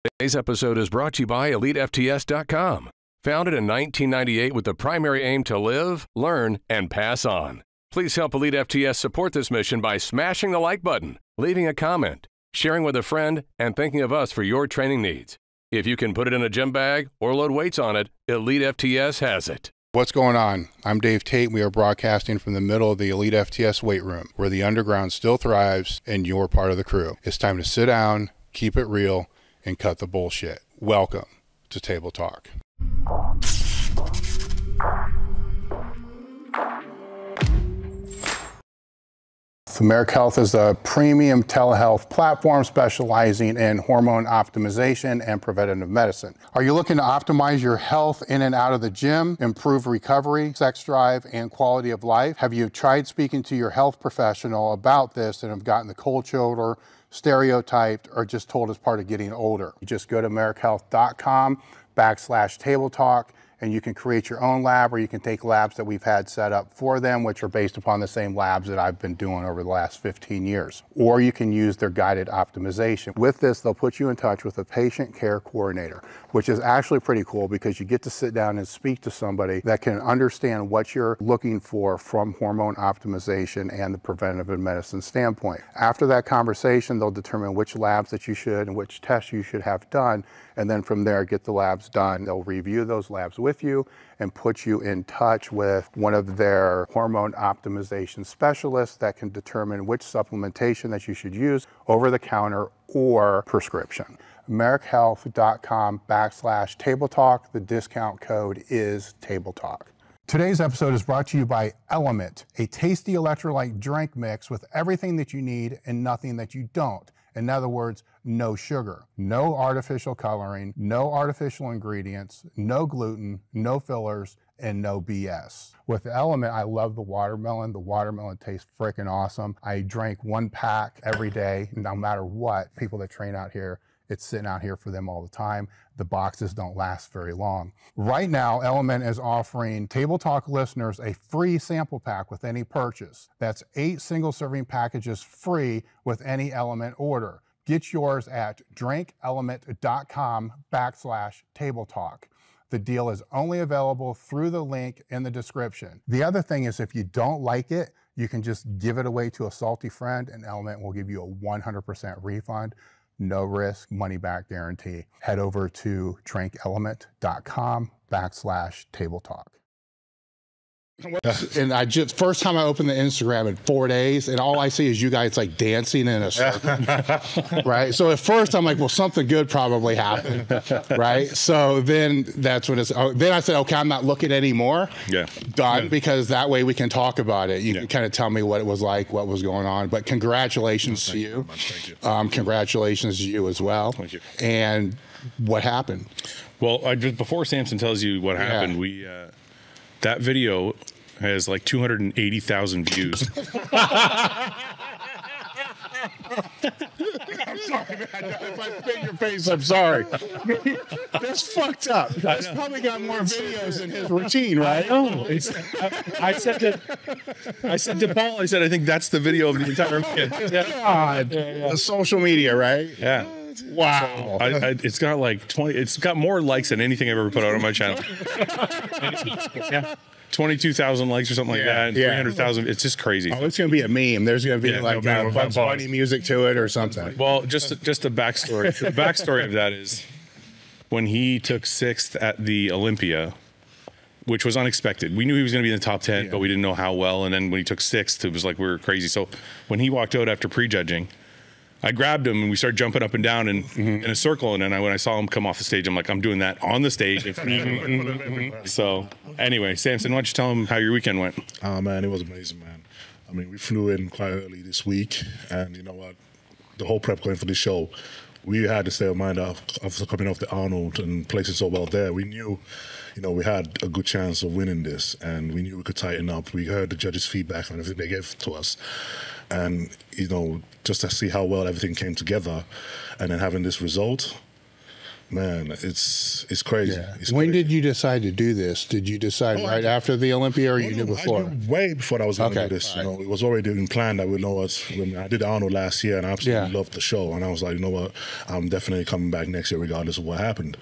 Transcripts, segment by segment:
Today's episode is brought to you by elitefts.com. Founded in 1998 with the primary aim to live, learn, and pass on. Please help Elite FTS support this mission by smashing the like button, leaving a comment, sharing with a friend, and thinking of us for your training needs. If you can put it in a gym bag or load weights on it, Elite FTS has it. What's going on? I'm Dave Tate. We are broadcasting from the middle of the Elite FTS weight room, where the underground still thrives and you're part of the crew. It's time to sit down, keep it real, and cut the bullshit. Welcome to Table Talk. America Health is a premium telehealth platform specializing in hormone optimization and preventative medicine. Are you looking to optimize your health in and out of the gym, improve recovery, sex drive, and quality of life? Have you tried speaking to your health professional about this and have gotten the cold shoulder, stereotyped, or just told it's part of getting older? You just go to americahealth.com/table talk, and you can create your own lab, or you can take labs that we've had set up for them, which are based upon the same labs that I've been doing over the last 15 years. Or you can use their guided optimization. With this, they'll put you in touch with a patient care coordinator, which is actually pretty cool because you get to sit down and speak to somebody that can understand what you're looking for from hormone optimization and the preventative medicine standpoint. After that conversation, they'll determine which labs that you should and which tests you should have done, and then from there, get the labs done. They'll review those labs with you and put you in touch with one of their hormone optimization specialists that can determine which supplementation that you should use over the counter or prescription. americahealth.com/table talk. The discount code is Table Talk. Today's episode is brought to you by Element, a tasty electrolyte drink mix with everything that you need and nothing that you don't. In other words, no sugar, no artificial coloring, no artificial ingredients, no gluten, no fillers, and no BS. With Element, I love the watermelon. The watermelon tastes freaking awesome. I drink one pack every day, no matter what. People that train out here, it's sitting out here for them all the time. The boxes don't last very long. Right now, Element is offering Table Talk listeners a free sample pack with any purchase. That's 8 single-serving packages free with any Element order. Get yours at drinkelement.com/table talk. The deal is only available through the link in the description. The other thing is, if you don't like it, you can just give it away to a salty friend, and Element will give you a 100% refund. No risk, money back guarantee. Head over to drinkelement.com/table talk. And first time I opened the Instagram in 4 days, and all I see is you guys like dancing in a circle, right? So at first I'm like, well, something good probably happened, right? So then that's when then I said, okay, I'm not looking anymore. Yeah. Done, because that way we can talk about it. You can kind of tell me what it was like, what was going on. But congratulations to you. Thank you. Congratulations to you as well. Thank you. And what happened? Well, just before Samson tells you what happened, we that video has like 280,000 views. I'm sorry, man. If I spit in your face, I'm sorry. That's fucked up. That's probably got more videos than his routine, right? I said to Paul, I think that's the video of the entire video. God. The social media, right? Yeah. Wow. So it's got like 20. It's got more likes than anything I've ever put out on my channel. 22,000 likes or something like that, and 300,000. It's just crazy. Oh, it's gonna be a meme. There's gonna be like Bugs Bunny music to it or something. Well, just a backstory. The backstory of that is when he took 6th at the Olympia, which was unexpected. We knew he was going to be in the top 10, but we didn't know how well. And then when he took 6th, it was like we were crazy. So when he walked out after prejudging, I grabbed him and we started jumping up and down in a circle. And then when I saw him come off the stage, I'm like, I'm doing that on the stage. So anyway, Samson, why don't you tell him how your weekend went? Oh, man, it was amazing, man. I mean, we flew in quite early this week. And you know what? The whole prep going for this show, we had the state of mind of coming off the Arnold and placing so well there. We knew, you know, we had a good chance of winning this. And we knew we could tighten up. We heard the judges' feedback and everything they gave to us. And, you know, just to see how well everything came together and then having this result, Man, it's crazy. Yeah. It's When crazy. did you decide to do this? Did you decide right after the Olympia, or you knew before? I knew way before I was going to Okay, do this. all You right. know, it was already been planned that we know us. When I did Arnold last year, and I absolutely loved the show, and I was like, you know what, I'm definitely coming back next year regardless of what happened.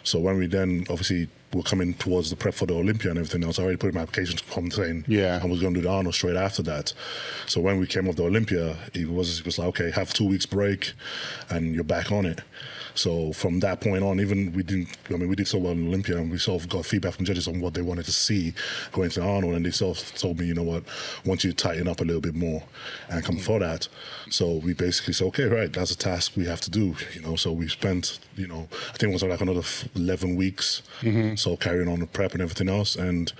So when we then obviously were coming towards the prep for the Olympia and everything else, I already put in my application to come train. Yeah. I was going to do the Arnold straight after that. So when we came off the Olympia, it was like, okay, have 2 weeks break, and you're back on it. So from that point on, even we did so well in Olympia, and we sort of got feedback from judges on what they wanted to see going to Arnold, and they sort of told me, you know what, want you to tighten up a little bit more and come for that. So we basically said, okay, right, that's a task we have to do, you know. So we spent, you know, I think it was like another 11 weeks, so carrying on the prep and everything else, and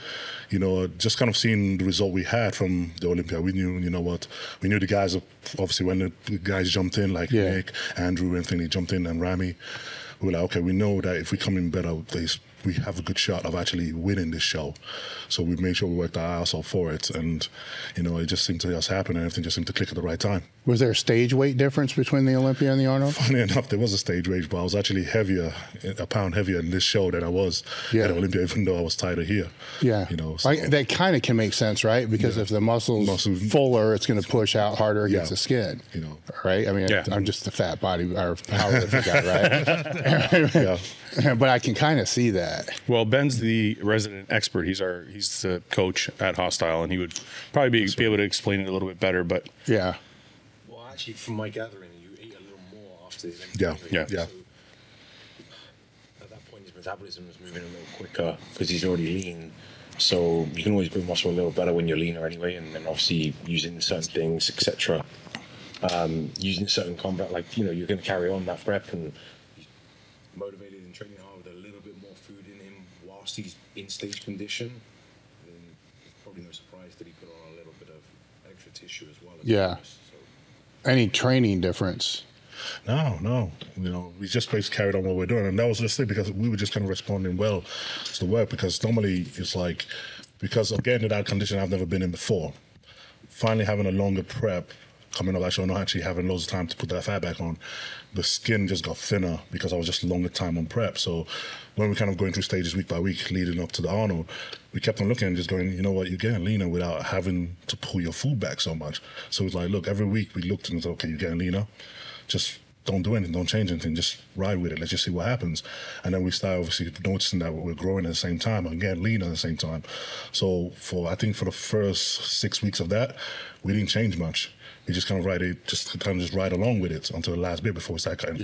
you know, just kind of seeing the result we had from the Olympia. We knew, you know what, we knew the guys, obviously when the guys jumped in, like Nick, Andrew, and they jumped in, and Rami, we were like, okay, we know that if we come in better, we have a good shot of actually winning this show. So we made sure we worked our ass off for it, and you know, it just seemed to just happen, and everything just seemed to click at the right time. Was there a stage weight difference between the Olympia and the Arnold? Funny enough, there was a stage weight, but I was actually heavier, a pound heavier in this show than I was at Olympia, even though I was tighter here. Yeah, you know, so. that kind of can make sense, right? Because if the muscle's fuller, it's going to push out harder against the skin. You know, right? I mean, I'm just a fat body or powerlifting guy, right? But I can kind of see that. Well, Ben's the resident expert. He's the coach at Hosstile, and he would probably be able to explain it a little bit better. But yeah. Well, actually, from my gathering, you eat a little more after the Olympia. Yeah. So at that point, his metabolism is moving a little quicker because he's already lean. So you can always build muscle a little better when you're leaner anyway, and then obviously using certain things, etc. Using certain combat, like, you know, you're going to carry on that prep, and he's motivated and training hard with a little bit more food in him whilst he's in stage condition. Then it's probably no surprise that he put on a little bit of extra tissue as well. Any training difference? No. You know, we just basically carried on what we're doing, and that was just it, because we were just kind of responding well to the work. Because normally it's like, because again, in that condition I've never been in before, finally having a longer prep, coming up, actually not actually having loads of time to put that fat back on, the skin just got thinner because I was just longer time on prep. So when we're kind of going through stages week by week leading up to the Arnold, we kept on looking and just going, you know what, you're getting leaner without having to pull your food back so much. So it's like, look, every week we looked and said, okay, you're getting leaner, just don't do anything, don't change anything, just ride with it, let's just see what happens. And then we started obviously noticing that we're growing at the same time and getting leaner at the same time. So I think for the first 6 weeks of that, we didn't change much. We just kind of ride along with it until the last bit before we start cutting.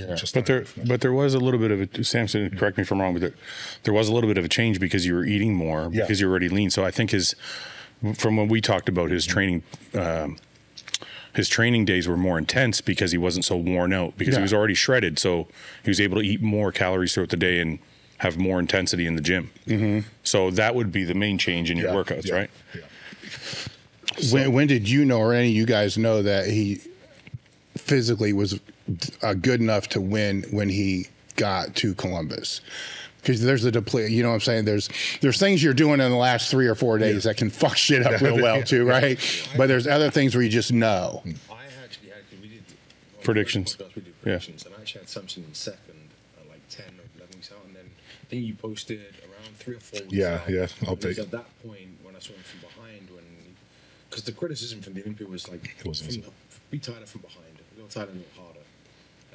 But there was a little bit of a, Samson, correct me if I'm wrong, but there was a little bit of a change because you were eating more, because you were already lean. So I think from when we talked about his training days were more intense because he wasn't so worn out, because he was already shredded. So he was able to eat more calories throughout the day and have more intensity in the gym. So that would be the main change in your workouts, right? Yeah. So, when did you know, or any of you guys know, that he physically was good enough to win when he got to Columbus? Because there's a deplete, you know what I'm saying? There's things you're doing in the last 3 or 4 days that can fuck shit up real well too, right? But there's other things where you just know. I actually had, we did predictions. We did predictions, and I actually had Samson in second at like 10 or 11 weeks out, and then I think you posted around 3 or 4 weeks out. Update. At that point, when I saw him from behind, because the criticism from the Olympia was like, be tighter from behind, a little tighter and a little harder.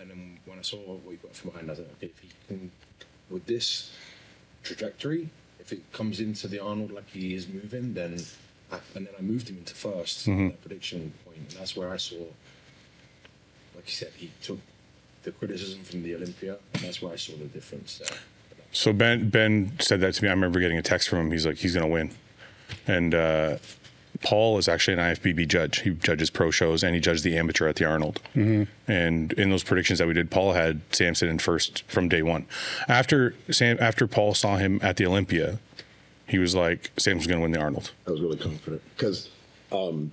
And then when I saw what he got from behind, I was like, okay, if he can, with this trajectory, if it comes into the Arnold like he is moving, then and then I moved him into first at that prediction point, and that's where I saw, like you said, he took the criticism from the Olympia, and that's where I saw the difference. So Ben said that to me. I remember getting a text from him. He's like, he's going to win. And Paul is actually an IFBB judge. He judges pro shows, and he judged the amateur at the Arnold. And in those predictions that we did, Paul had Samson in first from day one. After Paul saw him at the Olympia, he was like, Samson's going to win the Arnold. I was really confident because the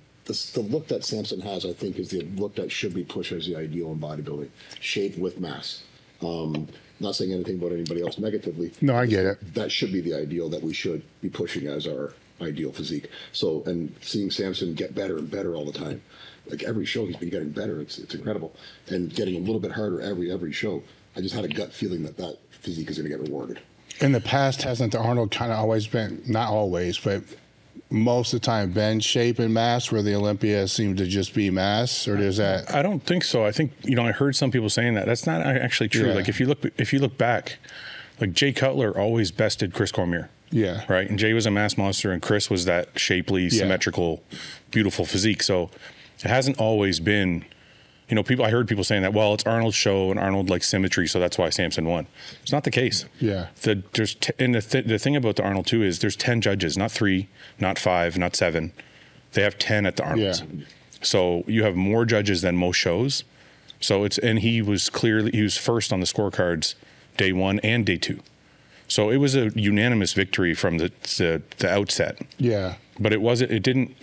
look that Samson has, I think, is the look that should be pushed as the ideal in bodybuilding. Shape with mass. Not saying anything about anybody else negatively. No, I get it. That should be the ideal that we should be pushing as our ideal physique. So, and seeing Samson get better and better all the time, like every show he's been getting better. It's incredible, and getting a little bit harder every show. I just had a gut feeling that that physique is going to get rewarded. In the past, hasn't the Arnold kind of always been, not always, but most of the time been shape and mass, where the Olympia seemed to just be mass, or does that? I don't think so. I think, you know, I heard some people saying that. That's not actually true. Yeah. Like if you look back, like Jay Cutler always bested Chris Cormier. Yeah. Right. And Jay was a mass monster, and Chris was that shapely, symmetrical, beautiful physique. So it hasn't always been, you know, I heard people saying that, well, it's Arnold's show and Arnold likes symmetry, so that's why Samson won. It's not the case. Yeah. The thing about the Arnold too is there's 10 judges, not 3, not 5, not 7. They have 10 at the Arnold's. Yeah. So you have more judges than most shows. So he was first on the scorecards day 1 and day 2. So it was a unanimous victory from the outset. Yeah. But it didn't.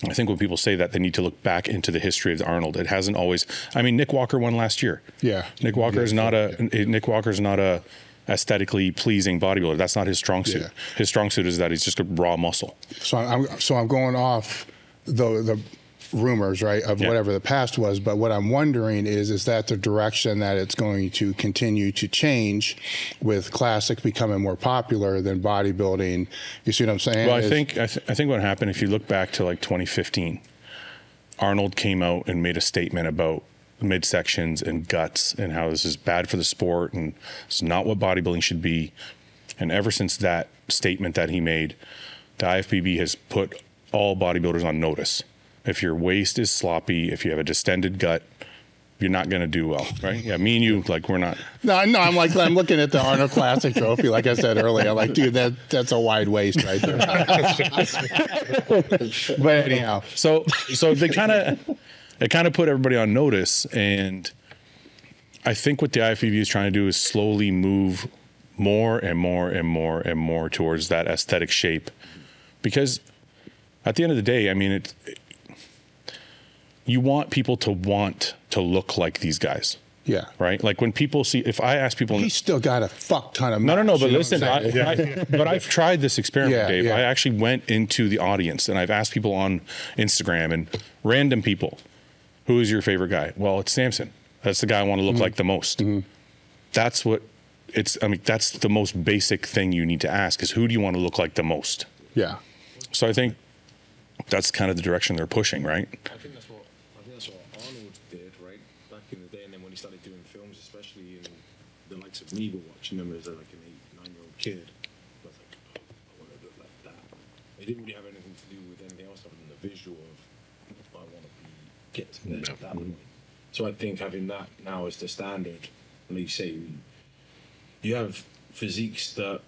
I think when people say that, they need to look back into the history of the Arnold. It hasn't always. I mean, Nick Walker won last year. Yeah. Nick Walker is not a aesthetically pleasing bodybuilder. That's not his strong suit. Yeah. His strong suit is that he's just a raw muscle. So I'm going off the rumors, right, of whatever the past was. But what I'm wondering is that the direction that it's going to continue to change, with classic becoming more popular than bodybuilding? You see what I'm saying? Well, I think what happened, if you look back to like 2015, Arnold came out and made a statement about midsections and guts and how this is bad for the sport and it's not what bodybuilding should be. And ever since that statement that he made, the IFBB has put all bodybuilders on notice. If your waist is sloppy, if you have a distended gut, you're not going to do well, right? Yeah, me and you, like, we're not. No, I'm looking at the Arnold Classic trophy, like I said earlier. I'm like, dude, that's a wide waist right there. But anyhow, so they kind of put everybody on notice, and I think what the IFBB is trying to do is slowly move more and more and more and more towards that aesthetic shape, because at the end of the day, I mean, you want people to want to look like these guys. yeah. Right? Like when people see, if I ask people, He's still got a fuck ton of no, mass, but you know listen, what I'm saying? but I've tried this experiment, Yeah, Dave. yeah. I actually went into the audience and I've asked people on Instagram and random people, who is your favorite guy? Well, it's Samson. That's the guy I want to look like the most. That's what that's the most basic thing you need to ask, is who do you want to look like the most? Yeah. So I think that's kind of the direction they're pushing, right? I think that's what Arnold did, right, back in the day, and then when he started doing films, especially in the likes of me, were watching them as like an 8, 9-year-old kid. I was like, oh, I want to look like that. It didn't really have anything to do with anything else other than the visual of I want to get to there at that point. So I think having that now as the standard, like you say, you have physiques that,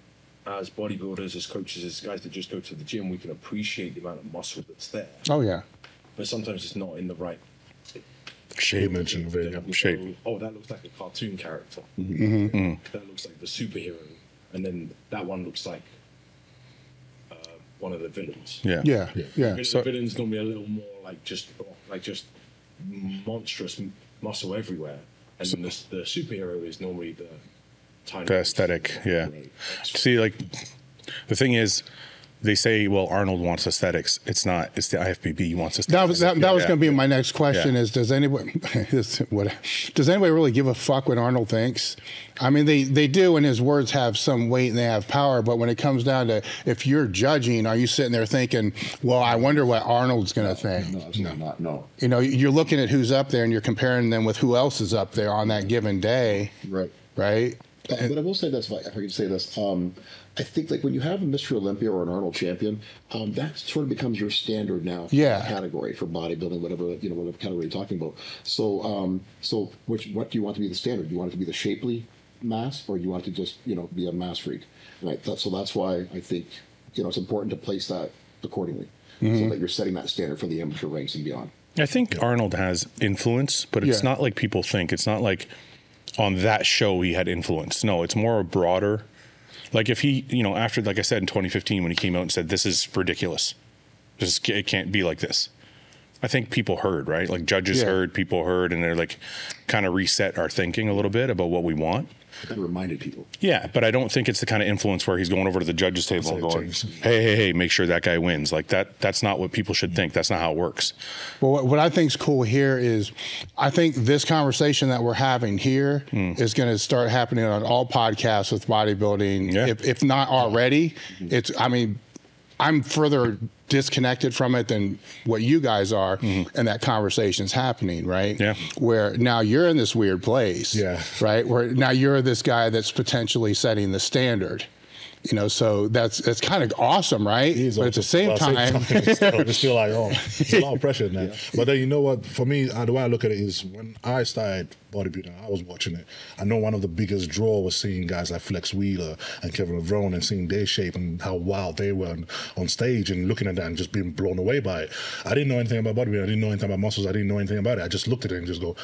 as bodybuilders, as coaches, as guys that just go to the gym, we can appreciate the amount of muscle that's there. Oh yeah. But sometimes it's not in the right Shape mentioned Then we shape. go, oh, that looks like a cartoon character. That looks like the superhero, and then that one looks like one of the villains. Yeah. The villain's normally a little more like just monstrous muscle everywhere, and then the superhero is normally the tiny. The aesthetic, yeah. Right. See, like, the thing is, they say, well, Arnold wants aesthetics. It's not. It's the IFBB wants aesthetics. That was going to be my next question. Is does anybody really give a fuck what Arnold thinks? I mean, they do, and his words have some weight and they have power. But when it comes down to, if you're judging, are you sitting there thinking, well, I wonder what Arnold's going to think? No, absolutely not. No. You know, you're looking at who's up there and you're comparing them with who else is up there on that given day. Right. Right. But I will say this, if I could say this, I think like when you have a Mr. Olympia or an Arnold champion, that sort of becomes your standard now category for bodybuilding, whatever category you're talking about. So, what do you want to be the standard? Do you want it to be the shapely mass, or do you want it to just be a mass freak? Right. So that's why I think it's important to place that accordingly, so that you're setting that standard for the amateur ranks and beyond. I think Arnold has influence, but it's not like people think. It's not like on that show he had influence. No, it's more broader. Like if he, after, like I said, in 2015, when he came out and said, this is ridiculous. It can't be like this. I think people heard, right? Like judges heard, people heard, and they're like kind of reset our thinking a little bit about what we want. It kind of reminded people. Yeah, but I don't think it's the kind of influence where he's going over to the judges table and going, hey, make sure that guy wins. Like that's not what people should think. That's not how it works. Well, what I think is cool here is I think this conversation that we're having here is going to start happening on all podcasts with bodybuilding. Yeah. If not already, I'm further disconnected from it than what you guys are, and that conversation's happening, right? Yeah. Where now you're in this weird place, right? Where now you're this guy that's potentially setting the standard. You know, so that's kind of awesome, right? But at the same time, it's still like, oh, it's a lot of pressure in that. Yeah. But then you know what? For me, the way I look at it is when I started bodybuilding, I was watching it. I know one of the biggest draw was seeing guys like Flex Wheeler and Kevin Levrone and seeing their shape and how wild they were on stage and looking at that and just being blown away by it. I didn't know anything about bodybuilding. I didn't know anything about muscles. I didn't know anything about it. I just looked at it and just go,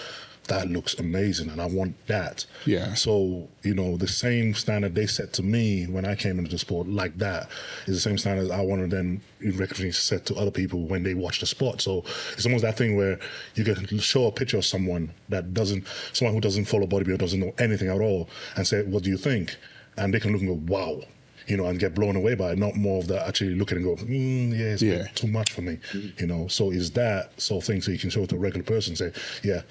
that looks amazing and I want that. Yeah. So, you know, the same standard they set to me when I came into the sport like that is the same standard I want to then recognize set to other people when they watch the sport. So it's almost that thing where you can show a picture of someone who doesn't follow bodybuilding, doesn't know anything at all, and say, what do you think? And they can look and go, wow. You know, and get blown away by it, not more of that actually looking and go, it's a bit too much for me. You know, so is that sort of thing so you can show it to a regular person and say, yeah,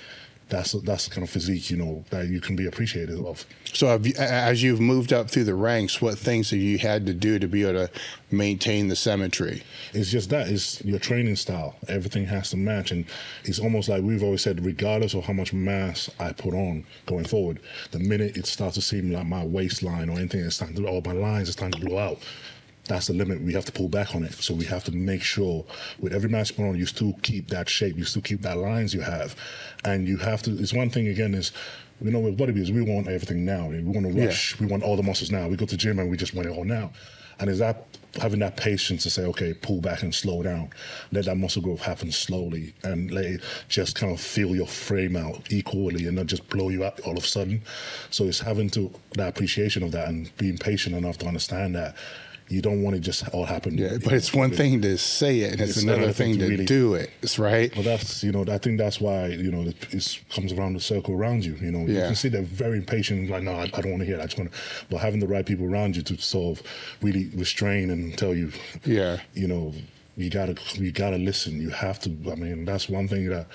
that's the kind of physique, you know, that you can be appreciative of. So as you've moved up through the ranks, what things have you had to do to be able to maintain the symmetry? It's just that. It's your training style. Everything has to match. And it's almost like we've always said, regardless of how much mass I put on going forward, the minute it starts to seem like my waistline or anything is starting to, or my lines are starting to blow out, that's the limit. We have to pull back on it. So we have to make sure with every match put on, you still keep that shape, you still keep that lines you have. And you have to, it's one thing again is, you know, with bodybuilders, we want everything now. We want to rush. We want all the muscles now. We go to the gym and we just want it all now. And is that having that patience to say, okay, pull back and slow down. Let that muscle growth happen slowly and let it just kind of feel your frame out equally and not just blow you up all of a sudden. So it's having that appreciation of that and being patient enough to understand that you don't want it just all happen. Yeah, but it's one thing to say it, and it's another thing to really do it. Right? Well, that's, you know, I think that's why, you know, it comes around the circle around you. You know, you can see they're very impatient. Like, no, I don't want to hear that. I just want to. But having the right people around you to sort of really restrain and tell you, you know, you gotta listen. You have to. I mean, that's one thing that,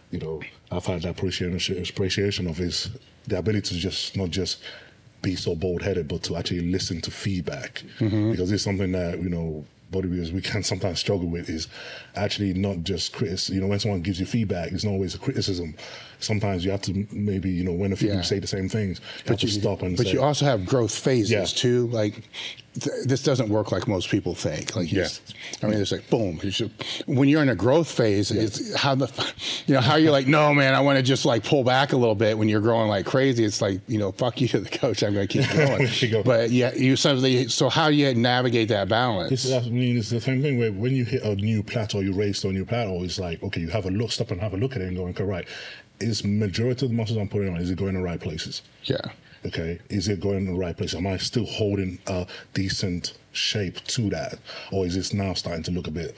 you know, I've had that appreciation of is the ability to just not just be so bold-headed, but to actually listen to feedback. Because it's something that, you know, bodybuilders, we can sometimes struggle with is actually not just criticism. You know, when someone gives you feedback, it's not always a criticism. Sometimes you have to maybe, you know, when a few people say the same things, you have to stop and say. But you also have growth phases too. Like, this doesn't work like most people think. Like, I mean, it's like, boom. When you're in a growth phase, it's how how you're like, no, man, I want to just like pull back a little bit. When you're growing like crazy, it's like, you know, fuck you to the coach. I'm going to keep going. But so how do you navigate that balance? I mean, it's the same thing where when you hit a new plateau, you raise to a new plateau, it's like, okay, you have a look, stop and have a look at it and going, okay, right, is majority of the muscles I'm putting on, is it going in the right places? Yeah. Okay, is it going in the right place? Am I still holding a decent shape to that? Or is this now starting to look a bit,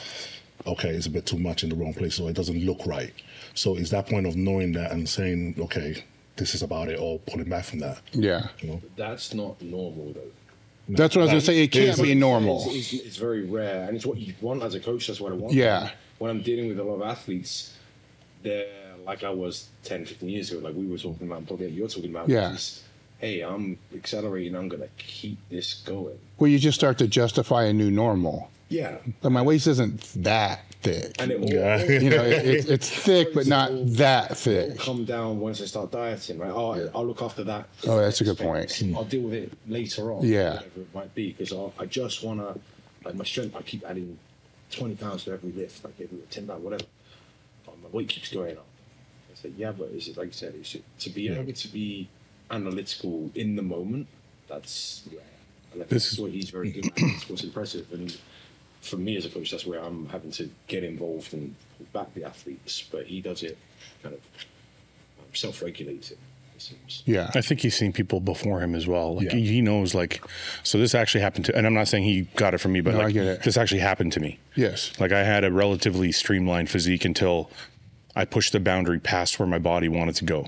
okay, it's a bit too much in the wrong place, so it doesn't look right? So it's that point of knowing that and saying, okay, this is about it, or pulling back from that. Yeah. You know? That's not normal, though. No, that's what I was going to say. It can't be normal. It's very rare, and it's what you want as a coach. That's what I want. Yeah. When I'm dealing with a lot of athletes, they're like I was 10, 15 years ago, like we were talking about, probably you're talking about. Yeah. Hey, I'm accelerating. I'm going to keep this going. Well, you just start to justify a new normal. Yeah. But my waist isn't that thick. And you know, it's thick, but not that thick. It'll come down once I start dieting, right? I'll look after that. Oh, that's a good point. I'll deal with it later on. Yeah. Whatever it might be, because I just want to, like my strength, I keep adding 20 pounds to every lift, like every 10 pounds, whatever. My weight keeps going up. I said, yeah, but it's like you said, it's to be able to be analytical in the moment, that's rare. And I think that's what he's very good at. It's what's impressive. And for me as a coach, that's where I'm having to get involved and pull back the athletes. But he does it kind of self-regulating. seems. Yeah. I think he's seen people before him as well. Like he knows, like, so this actually happened to, and I'm not saying he got it from me, but like, I get it. this actually happened to me. Yes. Like I had a relatively streamlined physique until I pushed the boundary past where my body wanted to go.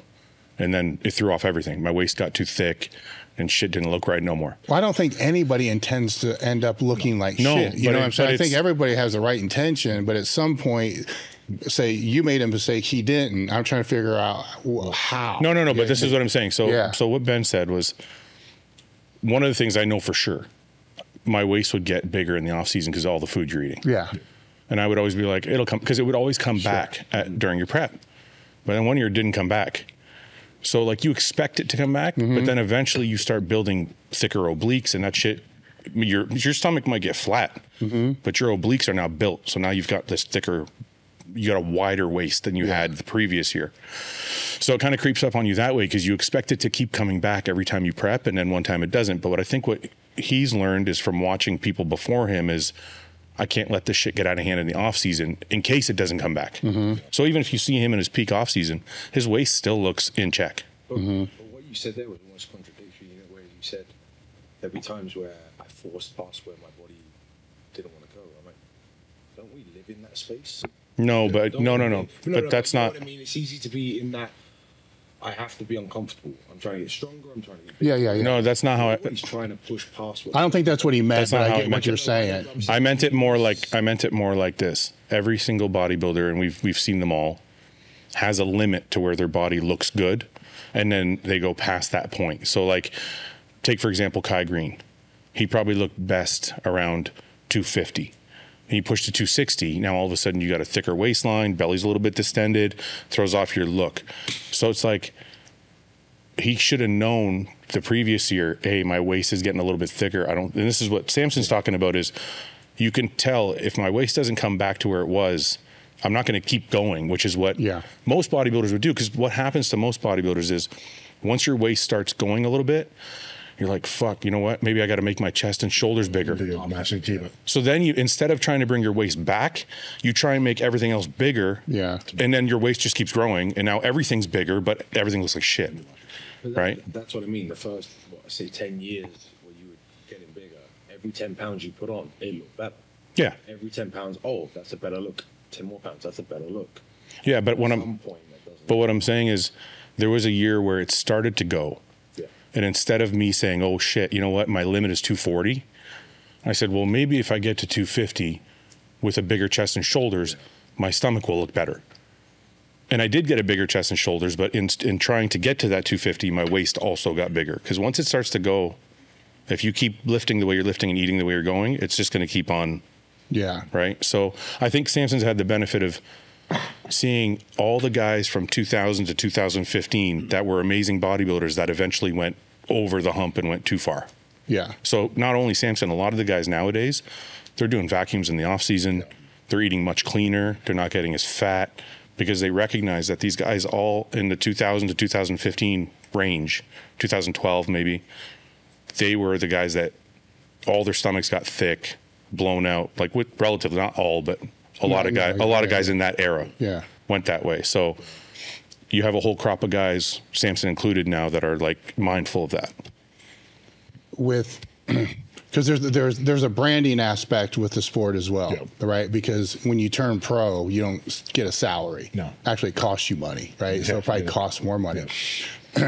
And then it threw off everything. My waist got too thick and shit didn't look right no more. Well, I don't think anybody intends to end up looking like shit. You know what I'm saying? I think everybody has the right intention, but at some point, say you made a mistake, he didn't. I'm trying to figure out how. No, but this is what I'm saying. So, so what Ben said was, one of the things I know for sure, my waist would get bigger in the off season because of all the food you're eating. Yeah. And I would always be like, it'll come, because it would always come back during your prep. But then one year it didn't come back. So like you expect it to come back, but then eventually you start building thicker obliques and that shit. Your stomach might get flat, but your obliques are now built. So now you've got this thicker, you got a wider waist than you had the previous year. So it kind of creeps up on you that way because you expect it to keep coming back every time you prep, and then one time it doesn't. But what I think what he's learned is from watching people before him is, I can't let this shit get out of hand in the off season in case it doesn't come back. So even if you see him in his peak off season, his waist still looks in check. But what you said there was almost contradictory, you know, where you said there'd be times where I forced past where my body didn't want to go. I'm like, don't we live in that space? No, but no. But that's not. What I mean, it's easy to be in that. I have to be uncomfortable. I'm trying to get stronger. I'm trying to get bigger. Yeah. No, that's not how He's trying to push past. I don't think that's what he meant, but I get what you're saying. saying. I meant it more like this. Every single bodybuilder, and we've seen them all, has a limit to where their body looks good, and then they go past that point. So like, take for example Kai Green. He probably looked best around 250. He pushed to 260. Now all of a sudden you got a thicker waistline, belly's a little bit distended, throws off your look. So it's like he should have known the previous year, hey, my waist is getting a little bit thicker. And this is what Samson's talking about is you can tell if my waist doesn't come back to where it was, I'm not going to keep going, which is what most bodybuilders would do. Because what happens to most bodybuilders is once your waist starts going a little bit, you're like, fuck, you know what? Maybe I got to make my chest and shoulders bigger. So then you, instead of trying to bring your waist back, you try and make everything else bigger. Yeah. And then your waist just keeps growing. And now everything's bigger, but everything looks like shit. Right? That's what I mean. The first, I say 10 years where you were getting bigger, every 10 pounds you put on, it looked better. Yeah. Every 10 pounds, oh, that's a better look. 10 more pounds, that's a better look. Yeah, but what I'm saying is there was a year where it started to go. And instead of me saying, oh shit, you know what, my limit is 240, I said, well, maybe if I get to 250 with a bigger chest and shoulders, my stomach will look better. And I did get a bigger chest and shoulders, but in trying to get to that 250, my waist also got bigger. Because once it starts to go, if you keep lifting the way you're lifting and eating the way you're going, it's just going to keep on. Yeah. Right? So I think Samson's had the benefit of seeing all the guys from 2000 to 2015 that were amazing bodybuilders that eventually went over the hump and went too far. Yeah. So not only Samson, a lot of the guys nowadays, they're doing vacuums in the off season. They're eating much cleaner. They're not getting as fat because they recognize that these guys all in the 2000 to 2015 range, 2012 maybe, they were the guys that all their stomachs got thick, blown out, like with relatively, not all, but a lot of guys in that era went that way. So you have a whole crop of guys, Samson included now, that are like mindful of that. Because there's a branding aspect with the sport as well, right? Because when you turn pro, you don't get a salary. No, actually, it costs you money, right? So it probably costs more money.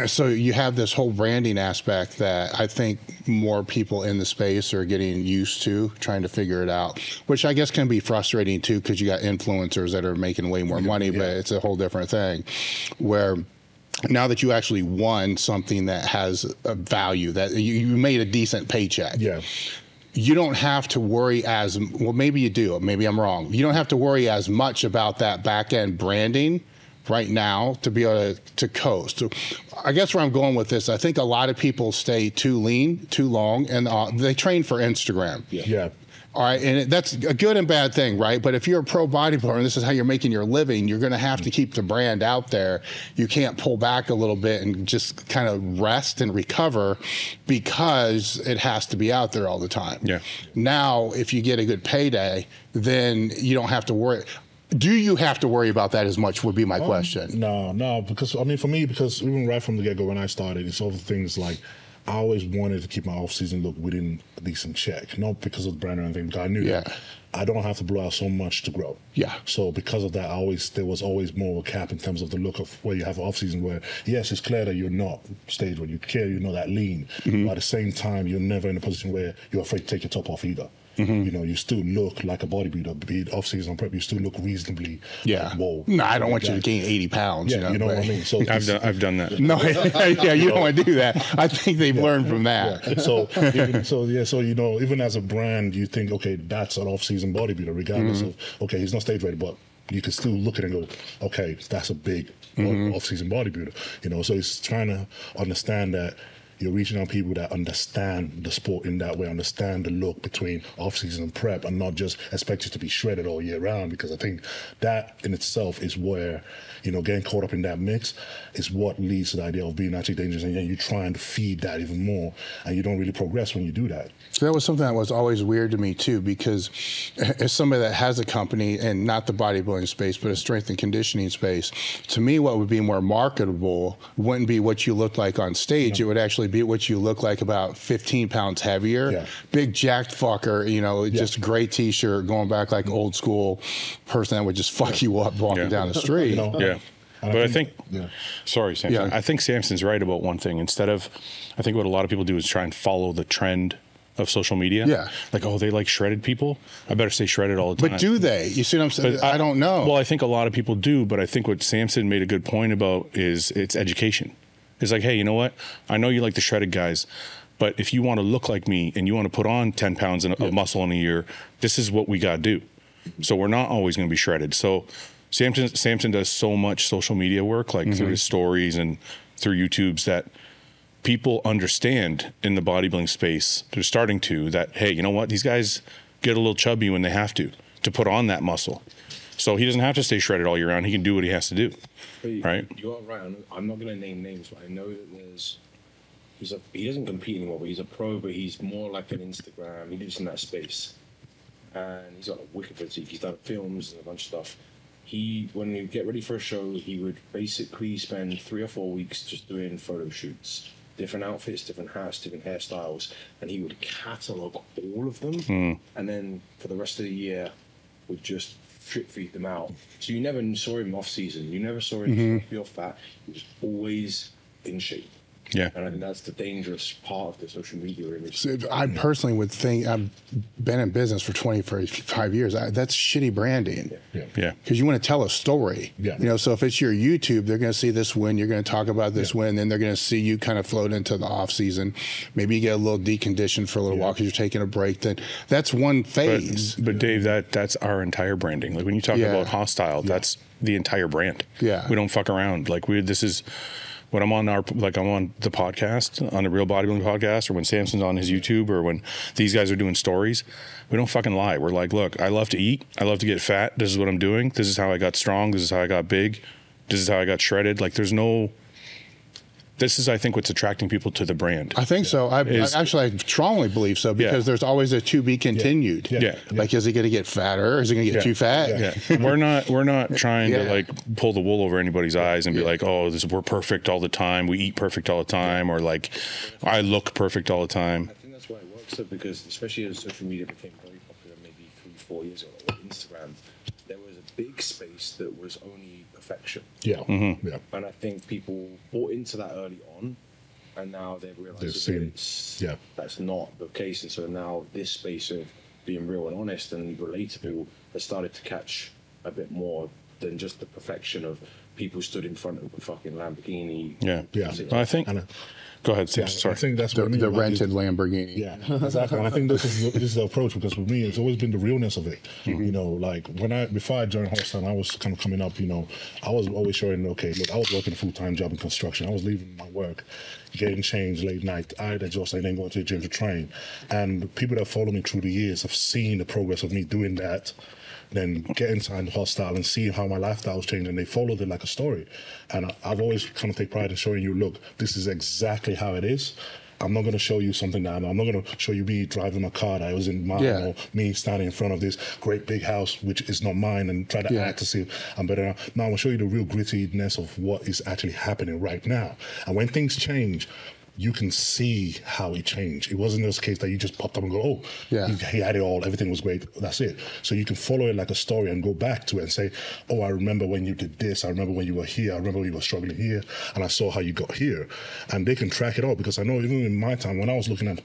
So you have this whole branding aspect that I think more people in the space are getting used to, trying to figure it out, which I guess can be frustrating too, because you got influencers that are making way more money, but it's a whole different thing where now that you actually won something that has a value, that you made a decent paycheck. Yeah. You don't have to worry as, well, maybe you do, maybe I'm wrong. You don't have to worry as much about that back end branding right now to be able to coast. So I guess where I'm going with this, I think a lot of people stay too lean, too long, and they train for Instagram. Yeah. All right, and that's a good and bad thing, right? But if you're a pro bodybuilder and this is how you're making your living, you're going to have to keep the brand out there. You can't pull back a little bit and just kind of rest and recover because it has to be out there all the time. Yeah. Now, if you get a good payday, then you don't have to worry. Do you have to worry about that as much would be my question. No, because I mean, for me, because even right from the get-go when I started, it's all the things like I always wanted to keep my off-season look within a decent check, not because of the brand or anything, because I knew that I don't have to blow out so much to grow. Yeah. So because of that, there was always more of a cap in terms of the look of where you have off-season where, yes, it's clear that you're not stage where you're not that lean, but at the same time, you're never in a position where you're afraid to take your top off either. You know, you still look like a bodybuilder, be it off-season prep, you still look reasonably like, whoa. No, I don't want you to gain 80 pounds. Yeah, you know what I mean? So I've done that. No, yeah, you don't want to do that. I think they've learned from that. Yeah. So you know, even as a brand, you think, okay, that's an off-season bodybuilder, regardless of, okay, he's not stage ready, but you can still look at it and go, okay, that's a big off-season bodybuilder. You know, so it's trying to understand that you're reaching out people that understand the sport in that way, understand the look between off-season and prep, and not just expect you to be shredded all year round, because I think that in itself is where, you know, getting caught up in that mix is what leads to the idea of being actually dangerous, and you're trying to feed that even more, and you don't really progress when you do that. So that was something that was always weird to me too, because as somebody that has a company, and not the bodybuilding space, but a strength and conditioning space, to me what would be more marketable wouldn't be what you look like on stage. It would actually be what you look like about 15 pounds heavier. Big jacked fucker, you know, just gray t-shirt, going back like old school person that would just fuck you up walking down the street. You know? But I think, sorry, Samson, I think Samson's right about one thing. Instead of, I think what a lot of people do is try and follow the trend of social media. Like, oh, they like shredded people, I better stay shredded all the time. But do they? You see what I'm saying? I don't know. Well, I think a lot of people do, but I think what Samson made a good point about is it's education. It's like, hey, you know what? I know you like the shredded guys, but if you want to look like me and you want to put on 10 pounds of muscle in a year, this is what we got to do. So we're not always going to be shredded. So Samson does so much social media work, like through his stories and through YouTubes, that people understand in the bodybuilding space, they're starting to, that, hey, you know what? These guys get a little chubby when they have to put on that muscle. So he doesn't have to stay shredded all year round. He can do what he has to do, right? You are right. I'm not going to name names, but I know that he doesn't compete anymore, but he's a pro, but he's more like an Instagram. He lives in that space. And he's got a wicked physique. He's done films and a bunch of stuff. When you get ready for a show, he would basically spend 3 or 4 weeks just doing photo shoots. Different outfits, different hats, different hairstyles. And he would catalog all of them. And then for the rest of the year, would just drip feed them out. So you never saw him off season. You never saw him feel fat. He was always in shape. Yeah. And I think that's the dangerous part of the social media image. So I personally would think, I've been in business for 25 years. That's shitty branding. Because you want to tell a story. You know, so if it's your YouTube, they're going to see this win. You're going to talk about this win. Then they're going to see you kind of float into the off season. Maybe you get a little deconditioned for a little while because you're taking a break. Then that's one phase. But Dave, that's our entire branding. Like when you talk about Hosstile, that's the entire brand. We don't fuck around. Like this is. When I'm on I'm on the podcast, on the Real Bodybuilding podcast, or when Samson's on his YouTube, or when these guys are doing stories, we don't fucking lie. We're like, look, I love to eat. I love to get fat. This is what I'm doing. This is how I got strong. This is how I got big. This is how I got shredded. Like this is, I think, what's attracting people to the brand. I think so. I strongly believe so, because there's always a to be continued. Like, is he going to get fatter? Is he going to get too fat? We're not trying to like pull the wool over anybody's eyes and be like, oh, we're perfect all the time. We eat perfect all the time, or like, I look perfect all the time. I think that's why it works, though, because especially as social media became very popular, maybe 3-4 years ago, or Instagram, there was a big space that was only perfection. And I think people bought into that early on, and now they've realized that's not the case. And so now this space of being real and honest and relatable has started to catch a bit more than just the perfection of people stood in front of a fucking Lamborghini. I think. Go ahead, Sam. Sorry. I think that's the rented Lamborghini. Exactly. And I think this is the approach, because for me, it's always been the realness of it. You know, like before I joined Hosstile, I was kind of coming up. You know, I was always showing, okay, look, I was working a full-time job in construction. I was leaving my work, getting changed late night. I had exhausted, then going to the gym to train. And people that follow me through the years have seen the progress of me doing that, then getting signed to Hosstile and seeing how my lifestyle was changing. They followed it like a story. And I've always kind of take pride in showing you, look, this is exactly how it is. I'm not going to show you something that I'm not going to show you me driving a car that was in mine, or me standing in front of this great big house, which is not mine, and try to act to see I'm better. Now I'm going to show you the real grittiness of what is actually happening right now. And when things change, you can see how it changed. It wasn't this case that you just popped up and go, oh, he had it all, everything was great, that's it. So you can follow it like a story and go back to it and say, oh, I remember when you did this, I remember when you were here, I remember when you were struggling here, and I saw how you got here. And they can track it all, because I know even in my time, when I was looking at,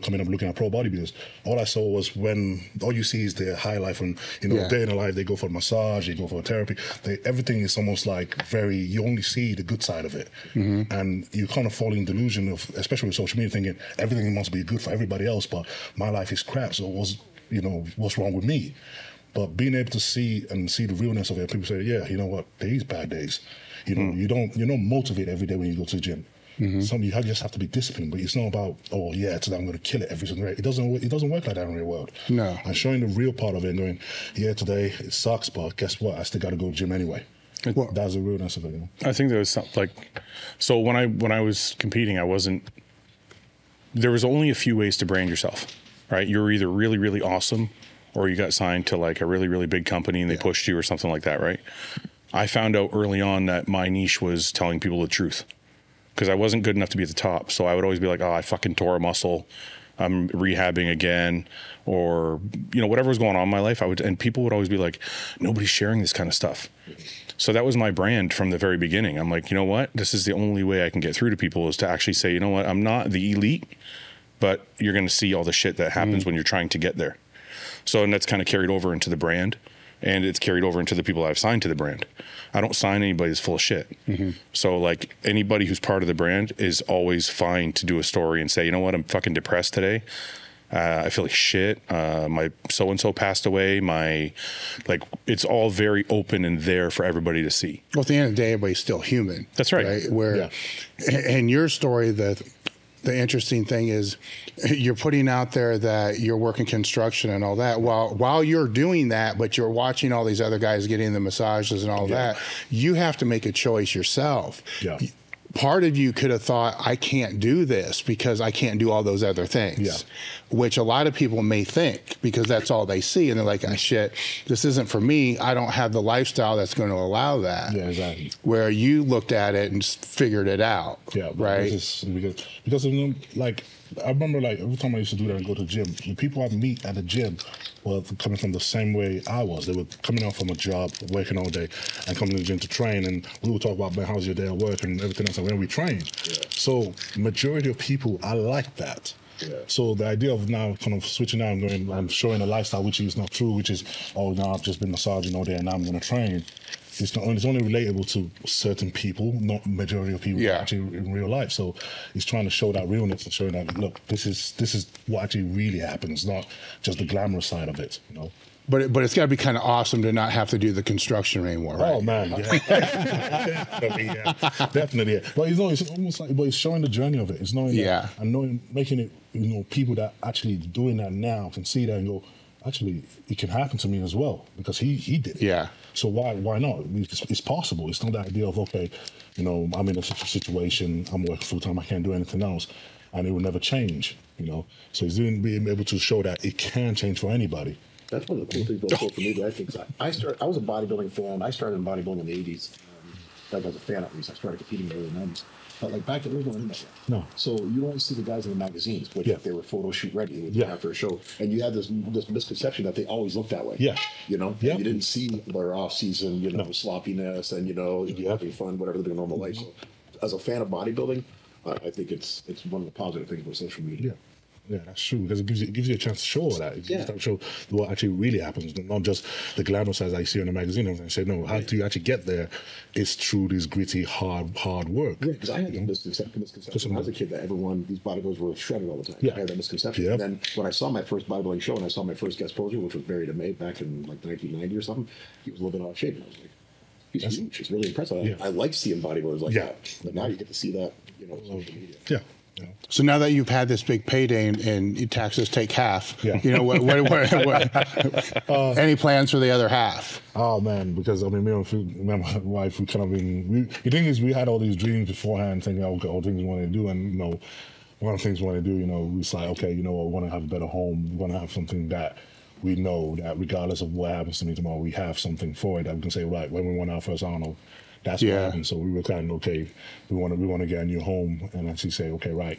coming up looking at pro bodybuilders, all I saw was when, all you see is their high life, and, day in a life, they go for a massage, they go for a therapy, everything is almost like you only see the good side of it. And you kind of fall in delusion of, especially with social media, thinking everything must be good for everybody else, but my life is crap, so what's wrong with me? But being able to see the realness of it, people say, yeah, you know what, there is bad days. You're not motivated every day when you go to the gym. You just have to be disciplined, but it's not about, oh yeah, today I'm going to kill it every single day. It doesn't work like that in the real world. No. And showing the real part of it and going, yeah, today it sucks, but guess what? I still got to go to the gym anyway. That's the realness of it. I think there was something so when I was competing, there was only a few ways to brand yourself, right? You were either really, really awesome, or you got signed to like a really, really big company and they pushed you or something like that, right? I found out early on that my niche was telling people the truth, because I wasn't good enough to be at the top. So I would always be like, oh, I fucking tore a muscle, I'm rehabbing again, or whatever was going on in my life. And people would always be like, nobody's sharing this kind of stuff. So that was my brand from the very beginning. I'm like, you know what? This is the only way I can get through to people, is to actually say, you know what? I'm not the elite, but you're going to see all the shit that happens when you're trying to get there. So, and that's kind of carried over into the brand, and it's carried over into the people I've signed to the brand. I don't sign anybody that's full of shit. So like anybody who's part of the brand is always fine to do a story and say, you know what? I'm fucking depressed today. I feel like shit. My so-and-so passed away. It's all very open and there for everybody to see. Well, at the end of the day, everybody's still human. That's right. In your story, the interesting thing is you're putting out there that you're working construction and all that. While you're doing that, but you're watching all these other guys getting the massages and all that, you have to make a choice yourself. Part of you could have thought, I can't do this because I can't do all those other things, which a lot of people may think, because that's all they see. And they're like, oh, shit, this isn't for me. I don't have the lifestyle that's going to allow that. Yeah, exactly. Where you looked at it and figured it out. Yeah, right? Because I remember every time I used to do that and go to the gym, the people I meet at the gym were coming from the same way I was. They were coming out from a job, working all day, and coming to the gym to train. And we would talk about, man, how's your day at work and everything else, and when we train. So majority of people, I like that. So the idea of now kind of switching out and going and showing a lifestyle which is not true, which is, oh, now I've just been massaging all day and now I'm going to train. It's only relatable to certain people, not majority of people actually in real life. So it's trying to show that realness and showing that, look, this is what actually really happens, not just the glamorous side of it, But it's got to be kind of awesome to not have to do the construction anymore, right? Oh man, definitely. But it's almost like, but it's showing the journey of it. It's knowing that, and knowing, making it, people that actually doing that now can see that and go, actually, it can happen to me as well, because he did it. Yeah. So why not? It's possible. It's not the idea of, okay, I'm in such a situation, I'm working full time, I can't do anything else, and it will never change. So it's being able to show that it can change for anybody. That's one of the cool things about social media, I think. I was a bodybuilding fan. I started in bodybuilding in the 80s. I was a fan, at least. I started competing in the early 90s. But back then, there was no internet yet. No. So you only see the guys in the magazines, which if they were photo shoot ready after a show. And you had this misconception that they always looked that way. Yeah. You didn't see their off-season, sloppiness and, having fun, whatever their normal life. So as a fan of bodybuilding, I think it's one of the positive things about social media. Yeah, that's true, because it gives you a chance to show that. It gives you to show what actually really happens, not just the glamour sides that you see on the magazine. And say, no, how do you actually get there? It's through this gritty, hard work. Yeah, because I had the misconception when I was a kid that these bodybuilders were shredded all the time. Yeah. I had that misconception. Yep. And then when I saw my first bodybuilding show and I saw my first guest poser, which was Barry DeMay back in 1990 or something, he was a little bit out of shape. And I was like, he's huge. It's really impressive. I like seeing bodybuilders like that. But now you get to see that, on social media. Yeah. So now that you've had this big payday and taxes take half, what any plans for the other half? Oh man, because me and my wife, we kind of the thing is, we had all these dreams beforehand, thinking, all things we wanted to do, and one of the things we want to do, you know, it's like, okay, you know what, we want to have a better home. We want to have something that we know that regardless of what happens to me tomorrow, we have something for it that we can say, right, when we won our first Arnold, that's what happened. So we were kind of, okay, we want to get a new home and actually say, okay, right,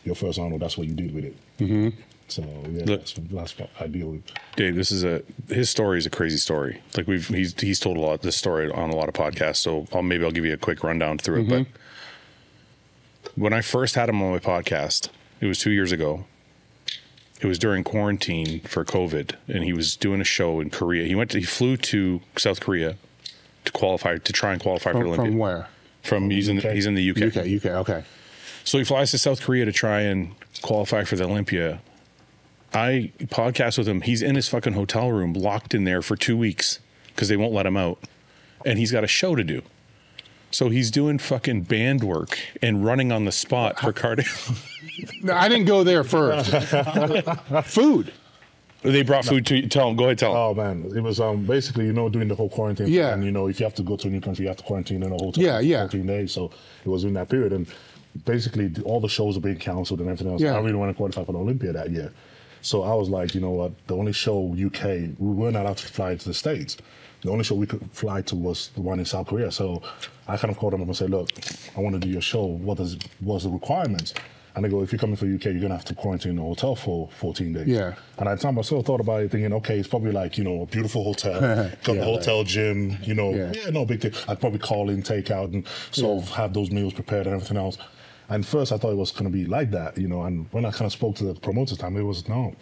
your first Arnold, that's what you did with it. So yeah, that's what I deal with. Dave, his story is a crazy story. Like he's told this story on a lot of podcasts. So maybe I'll give you a quick rundown through it. But when I first had him on my podcast, it was 2 years ago. It was during quarantine for COVID, and he was doing a show in Korea. He flew to South Korea to try and qualify for Olympia. From where? He's in the UK. UK, okay. So he flies to South Korea to try and qualify for the Olympia. I podcast with him. He's in his fucking hotel room, locked in there for 2 weeks because they won't let him out. And he's got a show to do. So he's doing fucking band work and running on the spot for cardio. No, I didn't go there first. Food. They brought food to you. Tell him. Go ahead, tell him. Oh, man. It was basically, you know, doing the whole quarantine. Yeah. And, you know, if you have to go to a new country, you have to quarantine in a hotel. Yeah. 14 days. So it was in that period. And basically, all the shows are being canceled and everything else. I really want to qualify for the Olympia that year. So I was like, you know what, the only show UK, we weren't allowed to fly to the States. The only show we could fly to was the one in South Korea. So I kind of called them up and said, look, I want to do your show. What's the requirements? And they go, if you're coming for UK, you're going to have to quarantine in a hotel for 14 days. Yeah. And at the time, I sort of thought about it thinking, okay, it's probably like, you know, a beautiful hotel, got the hotel gym, you know, no big thing. I'd probably call in, take out, and sort of have those meals prepared and everything else. And first, I thought it was going to be like that, you know. And when I kind of spoke to the promoters time, it was no.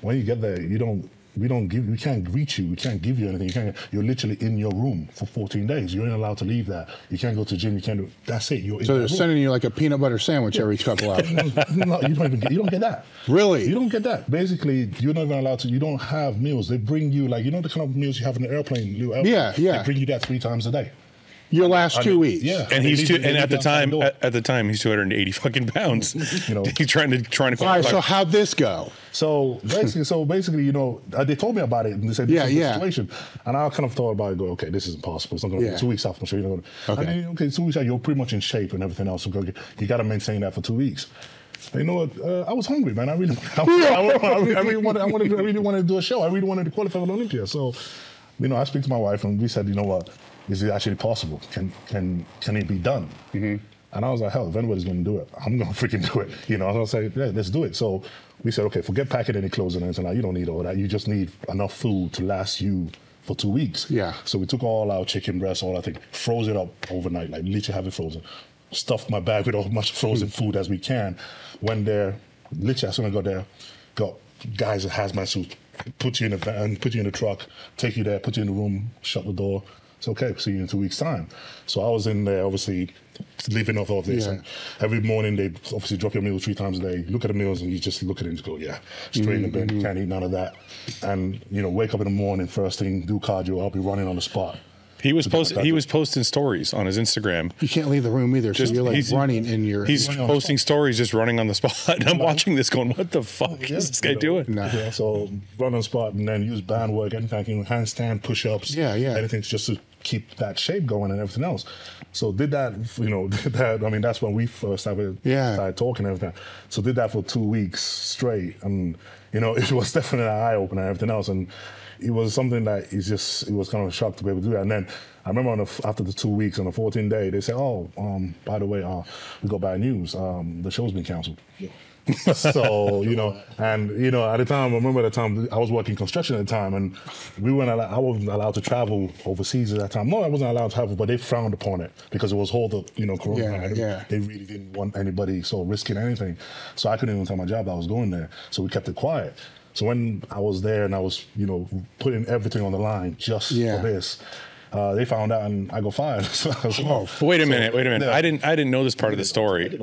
When you get there, we can't greet you. We can't give you anything. You're literally in your room for 14 days. You're not allowed to leave that. You can't go to the gym. You can't do. That's it. You're so they're sending you like a peanut butter sandwich every couple hours. No, you don't get that. Really? You don't get that. Basically, you're not even allowed to. You don't have meals. They bring you like, you know, the kind of meals you have in the airplane. Yeah. They bring you that 3 times a day. Your last 2 weeks. Yeah. And at the time he's 280 fucking pounds. You know, he's trying to. All right. So how'd this go? So basically, you know, they told me about it and they said this is the situation, and I kind of thought about it. Go, okay, this isn't possible. It's not going to be 2 weeks after. I'm sure you're not going to. Okay. And then, 2 weeks out, you're pretty much in shape and everything else. So you got to maintain that for 2 weeks. You know what? I was hungry, man. I really wanted to do a show. I really wanted to qualify for the Olympia. So, you know, I speak to my wife and we said, you know what? Is it actually possible? Can it be done? And I was like, hell, if anybody's going to do it, I'm going to freaking do it. You know, I was like, yeah, let's do it. So we said, okay, forget packing any clothes and anything. Like, you don't need all that. You just need enough food to last you for 2 weeks. Yeah. So we took all our chicken breasts, all that thing, froze it up overnight, like literally have it frozen. Stuffed my bag with as much frozen food as we can. Went there, literally as soon as I got there, got guys that hazmat suits, put you in a van, put you in a truck, take you there, put you in the room, shut the door. It's okay, see you in 2 weeks' time. So I was in there, obviously, living off of this. And every morning, they obviously drop your meals 3 times a day. Look at the meals, and you just look at it and just go, yeah, straight in the bed, can't eat none of that. And, you know, wake up in the morning, first thing, do cardio, I'll be running on the spot. He was posting stories on his Instagram. You can't leave the room either, so you're like running in your... He's posting stories just running on the spot. And I'm watching this going, what the fuck is this guy doing? Yeah, so run on the spot and then use band work, anything, handstand, push-ups, anything just to keep that shape going and everything else. So did that, you know, I mean, that's when we first started talking and everything. So did that for 2 weeks straight. And, you know, it was definitely an eye-opener and everything else. And it was something that it was kind of a shock to be able to do that. And then I remember after the 2 weeks, on the 14th day, they said, oh, by the way, we got bad news. The show's been canceled. Yeah. So, you know, and, you know, at the time, I remember at the time, I was working construction at the time, and I wasn't allowed to travel overseas at that time. No, I wasn't allowed to travel, but they frowned upon it because it was all the, you know, corona. They really didn't want anybody sort of risking anything. So I couldn't even tell my job that I was going there. So we kept it quiet. So when I was there and I was, you know, putting everything on the line just for this, they found out and I got fired. Wait a minute. Yeah. I didn't know this part of the story.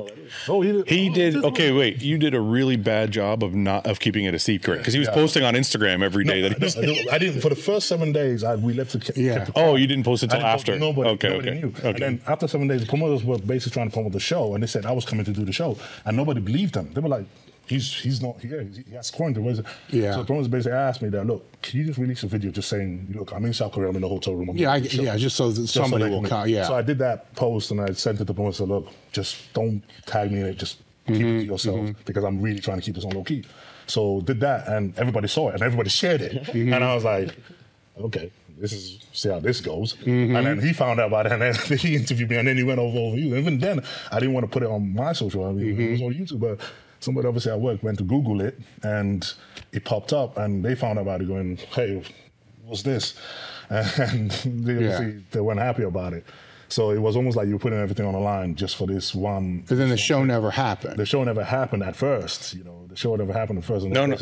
Oh, he did. Okay, wait. You did a really bad job of keeping it a secret because he was posting on Instagram every day. I didn't. For the first 7 days, we left the. Oh, you didn't post it until after. Nobody knew. Okay. And then after 7 days, the promoters were basically trying to promote the show, and they said I was coming to do the show, and nobody believed them. They were like, He's not here. He has quarantine. Where is it? Yeah. So the promoters basically asked me that, look, can you just release a video just saying, look, I'm in South Korea, I'm in the hotel room. Just so that somebody will come. Yeah. So I did that post and I sent it to the promoter and said, look, just don't tag me in it. Just keep it to yourself because I'm really trying to keep this on low key. So did that, and everybody saw it, and everybody shared it. And I was like, okay, see how this goes. And then he found out about it, and then he interviewed me, and then he went over you. Even then, I didn't want to put it on my social. I mean, it was on YouTube, but somebody obviously at work went to Google it, and it popped up, and they found out about it going, hey, what's this? And they weren't happy about it. So it was almost like you were putting everything on the line just for this one. But then the show never happened. The show never happened at first, you know. The show never happened at first. No.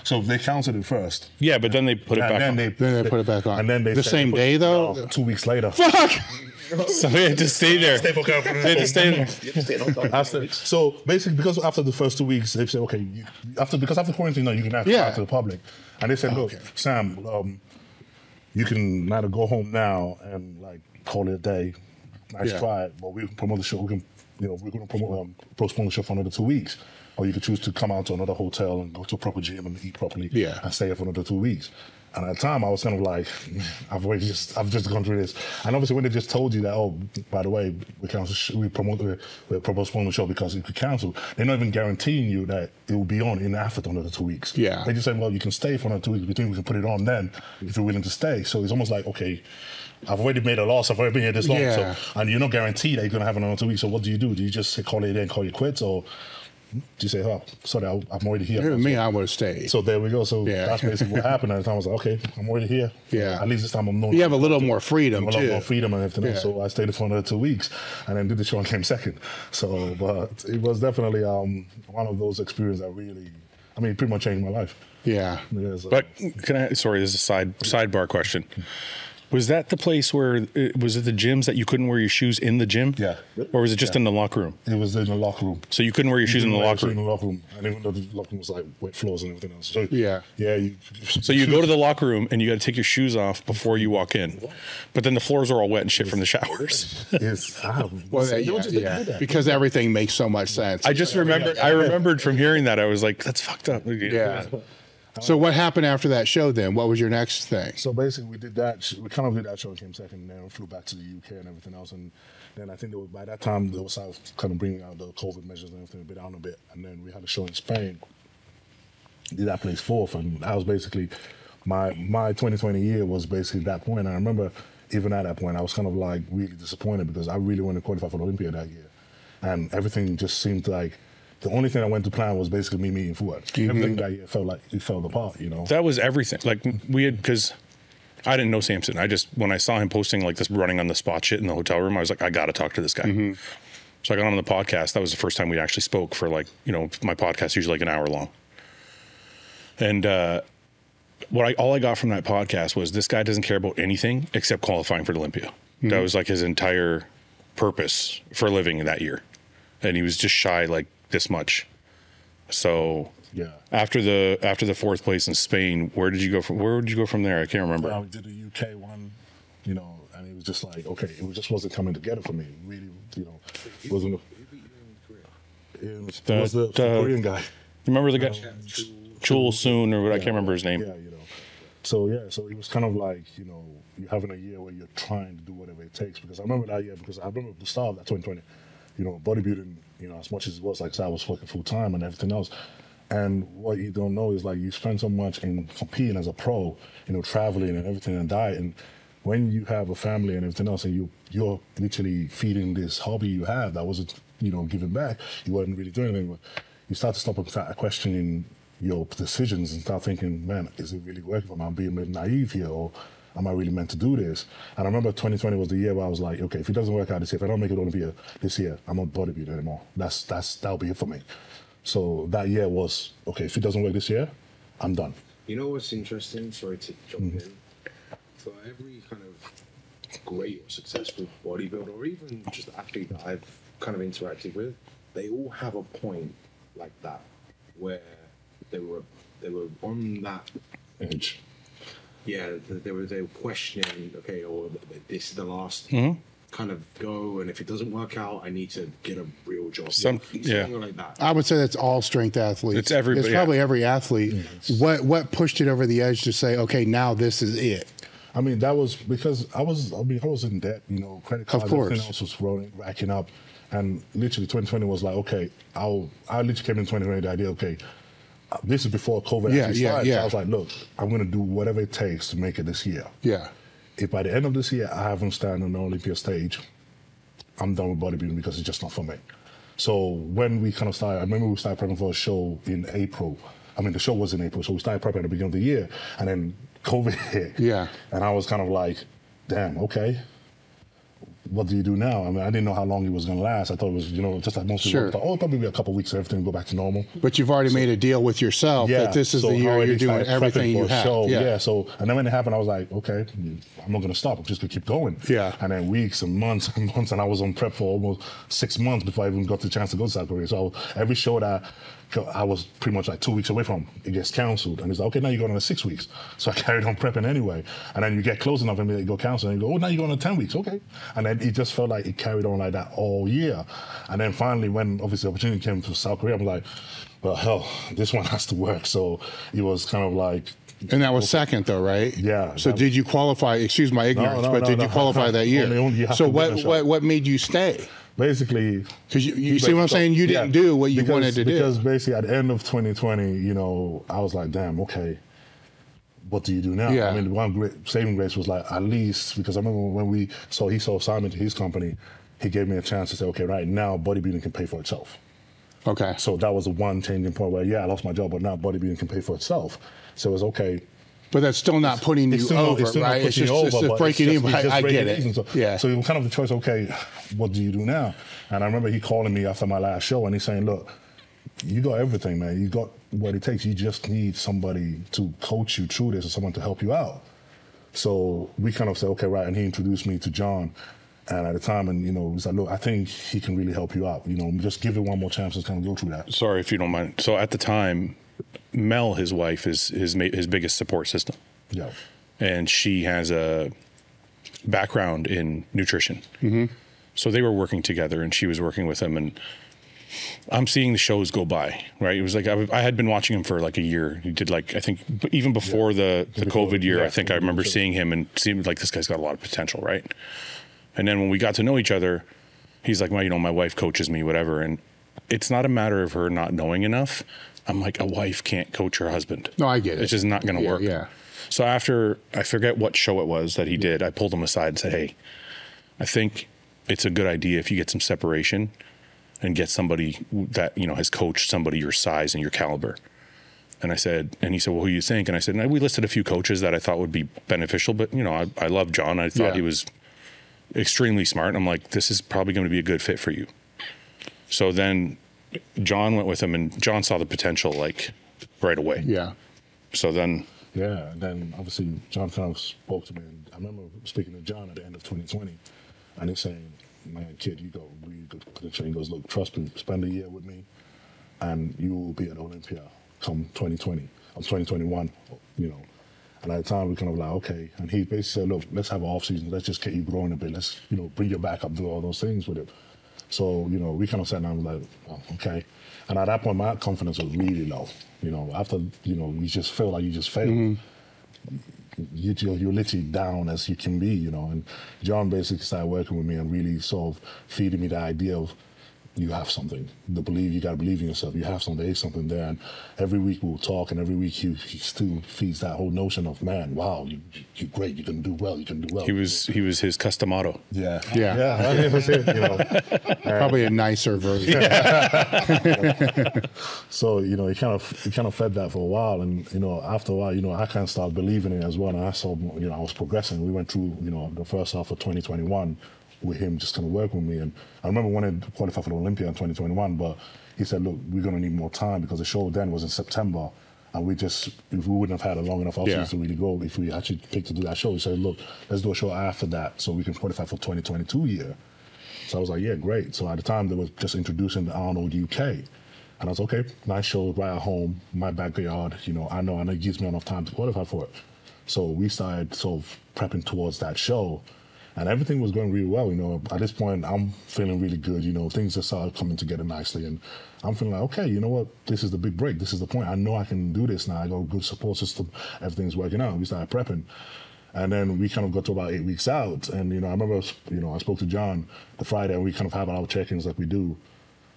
So they canceled it first. Yeah, but then they put it back on. Then they put it back on. And then they the same day, though? No, 2 weeks later. Fuck! So they had to stay there. They had to stay there. So basically, because after the first 2 weeks, they said, okay, because after quarantine, you can have to out to the public. And they said, look, Sam, you can either go home now and like call it a day. Nice try, but we can promote the show. We're going to postpone the show for another 2 weeks, or you could choose to come out to another hotel and go to a proper gym and eat properly, and stay here for another 2 weeks. And at the time, I was kind of like, I've just gone through this. And obviously, when they just told you that, oh, by the way, we postpone the show because it could cancel, they're not even guaranteeing you that it will be on after another 2 weeks. Yeah. They just said, well, you can stay for another 2 weeks between. We can put it on then if you're willing to stay. So it's almost like, okay, I've already made a loss. I've already been here this long. So, and you're not guaranteed that you're going to have another 2 weeks. So what do? Do you just say, call it in, call it quits? Or do you say, oh, sorry, I'm already here? Me, I would have stayed. So there we go. So that's basically what happened. At the time, I was like, okay, I'm already here. Yeah. At least this time I'm known. You have a little more freedom, a lot more freedom and everything else. So I stayed for another 2 weeks and then did the show and came second. So, but it was definitely one of those experiences that really, pretty much changed my life. Yeah. But sorry, this is a sidebar question. Was that the place where, was it the gyms that you couldn't wear your shoes in the gym? Yeah. Or was it just in the locker room? It was in the locker room. So you couldn't wear your shoes in the locker room? And even though the locker room was like wet floors and everything else. So, so you go to the locker room and you got to take your shoes off before you walk in. But then the floors are all wet and shit from the showers. Because everything makes so much sense. I remembered from hearing that. I was like, that's fucked up. Yeah. So what happened after that show then? What was your next thing? So basically we did that. We kind of did that show and came second, and then we flew back to the UK and everything else. And then I think by that time they was kind of bringing out the COVID measures and everything a bit down a bit. And then we had a show in Spain. Did that place fourth, and that was basically my 2020 year was basically that point. And I remember even at that point I was kind of like really disappointed because I really wanted to qualify for Olympia that year, and everything just seemed like. The only thing I went to plan was basically me meeting Fouad. Everything that year felt like it fell apart, you know. That was everything. Like because I didn't know Samson. When I saw him posting like this running on the spot shit in the hotel room, I was like, I got to talk to this guy. So I got on the podcast. That was the first time we actually spoke for my podcast is usually like an hour long. And all I got from that podcast was this guy doesn't care about anything except qualifying for the Olympia. That was like his entire purpose for living that year. And he was just shy like this much. So after the fourth place in Spain, where did you go from there? I can't remember. We did the UK one, and it was just like, okay, it just wasn't coming together for me. It really, it wasn't. It was the Korean guy. Remember the guy? Chow soon or what? I can't remember his name. Yeah, So it was kind of like, you're having a year where you're trying to do whatever it takes. Because I remember that year, because I remember the start of that 2020, bodybuilding, as much as it was, like I was working full time and everything else. And what you don't know is like you spend so much in competing as a pro, traveling and everything and diet. And when you have a family and everything else, and you're literally feeding this hobby you have that wasn't, giving back, you weren't really doing anything. You start to stop and start questioning your decisions and start thinking, man, is it really working for me? I'm being a bit naive here, or am I really meant to do this? And I remember 2020 was the year where I was like, okay, if it doesn't work out this year, if I don't make it Olympia this year, I'm not bodybuilder anymore. That'll be it for me. So that year was, okay, if it doesn't work this year, I'm done. You know what's interesting? Sorry to jump in. For every kind of great or successful bodybuilder, or even just athlete that I've kind of interacted with, they all have a point like that where they were on that edge. Yeah, they were questioning, okay, or this is the last kind of go, and if it doesn't work out, I need to get a real job. Something like that. I would say that's all strength athletes. It's everybody. It's probably every athlete. What pushed it over the edge to say, okay, now this is it? I mean, that was because I was in debt, credit cards, of course. everything else was racking up. And literally 2020 was like, okay, I literally came in 2020 with the idea, okay, this is before COVID actually started. So I was like, look, I'm going to do whatever it takes to make it this year. Yeah. If by the end of this year I haven't stand on the Olympia stage, I'm done with bodybuilding because it's just not for me. So when we kind of started, I remember we started prepping for a show in April. I mean, the show was in April, so we started prepping at the beginning of the year, and then COVID hit. Yeah. And I was kind of like, damn, okay, what do you do now? I mean, I didn't know how long it was going to last. I thought it was, you know, just like most people thought, oh, probably be a couple of weeks, everything will go back to normal. But you've already made a deal with yourself that this is the year you're doing everything you have. Yeah. So, and then when it happened, I was like, okay, I'm not going to stop. I'm just going to keep going. Yeah. And then weeks and months and months, and I was on prep for almost 6 months before I even got the chance to go to South Korea. So every show that I was pretty much like 2 weeks away from, it gets cancelled. And it's like, okay, now you're going on 6 weeks. So I carried on prepping anyway. And then you get close enough and it go cancelled, and you go, oh, now you're going on 10 weeks, okay. And then it just felt like it carried on like that all year. And then finally, when obviously the opportunity came to South Korea, I'm like, well, hell, this one has to work. So it was kind of like. And that was second, though, right? Yeah. So did you qualify? Excuse my ignorance, but did you qualify that year? So what made you stay? Basically, because you see what I'm saying, you didn't do what you wanted to do. Because basically, at the end of 2020, you know, I was like, damn, okay, what do you do now? Yeah. I mean, the one great saving grace was like, at least, because I remember when he saw Simon to his company, he gave me a chance to say, okay, right now bodybuilding can pay for itself. Okay. So that was the one changing point where, yeah, I lost my job, but now bodybuilding can pay for itself. So it was okay. But that's still not putting you over, right? It's just breaking even. I get it. So it was kind of the choice, okay, what do you do now? And I remember he calling me after my last show, and he's saying, look, you got everything, man. You got what it takes. You just need somebody to coach you through this or someone to help you out. So we kind of said, okay, right. And he introduced me to John. And at the time, and you know, he was like, look, I think he can really help you out. You know, just give it one more chance to kind of go through that. Sorry if you don't mind. So at the time, Mel, his wife, is his biggest support system. Yeah. And she has a background in nutrition. Mm-hmm. So they were working together, and she was working with him. And I'm seeing the shows go by, right? It was like I had been watching him for like a year. He did like, I think, even before the COVID year, I think I remember seeing him and seemed like this guy's got a lot of potential, right? And then when we got to know each other, he's like, well, you know, my wife coaches me, whatever. And it's not a matter of her not knowing enough. I'm like, a wife can't coach her husband. No, I get it. It's just not going to work. Yeah. So after, I forget what show it was that he did, I pulled him aside and said, hey, I think it's a good idea if you get some separation and get somebody that, you know, has coached somebody your size and your caliber. And I said, and he said, well, who do you think? And I said, we listed a few coaches that I thought would be beneficial, but, you know, I love John. I thought he was extremely smart. And I'm like, this is probably going to be a good fit for you. So then John went with him, and John saw the potential like right away. Yeah. So then. Yeah, and then obviously John kind of spoke to me, and I remember speaking to John at the end of 2020, and he's saying, man, kid, you got really good potential. He goes, look, trust me, spend a year with me, and you will be at Olympia come 2020, or 2021, you know. And at the time, we kind of like, okay. And he basically said, look, let's have an off season. Let's just get you growing a bit. Let's, you know, bring your back up, do all those things with it. So, you know, we kind of sat down and like, oh, okay. And at that point, my confidence was really low. You know, after, you know, you just feel like you just failed. Mm-hmm. You're literally down as you can be, you know. And John basically started working with me and really sort of feeding me the idea of, you have something. You got to believe in yourself. You have something, there's something there. And every week we'll talk, and every week he still feeds that whole notion of, man, wow, you're great. You can do well. You can do well. He was his customato. Yeah. It was it, you know. Probably a nicer version. So, you know, he kind of fed that for a while. And, you know, after a while, you know, I kind of started believing it as well. And I saw, you know, I was progressing. We went through, you know, the first half of 2021 with him just kind of working with me. And I remember wanting to qualify for the Olympia in 2021, but he said, look, we're going to need more time because the show then was in September, and if we wouldn't have had a long enough offseason to really go if we actually picked to do that show. He said, look, let's do a show after that so we can qualify for 2022 year. So I was like, yeah, great. So at the time, they were just introducing the Arnold UK. And I was okay, nice show right at home, my backyard, you know, I know it gives me enough time to qualify for it. So we started sort of prepping towards that show. And everything was going really well, you know. At this point, I'm feeling really good, you know. Things just started coming together nicely. And I'm feeling like, okay, you know what? This is the big break. This is the point. I know I can do this now. I got a good support system. Everything's working out. We started prepping. And then we kind of got to about 8 weeks out. And, I remember, I spoke to John the Friday, and we kind of have our check-ins like we do.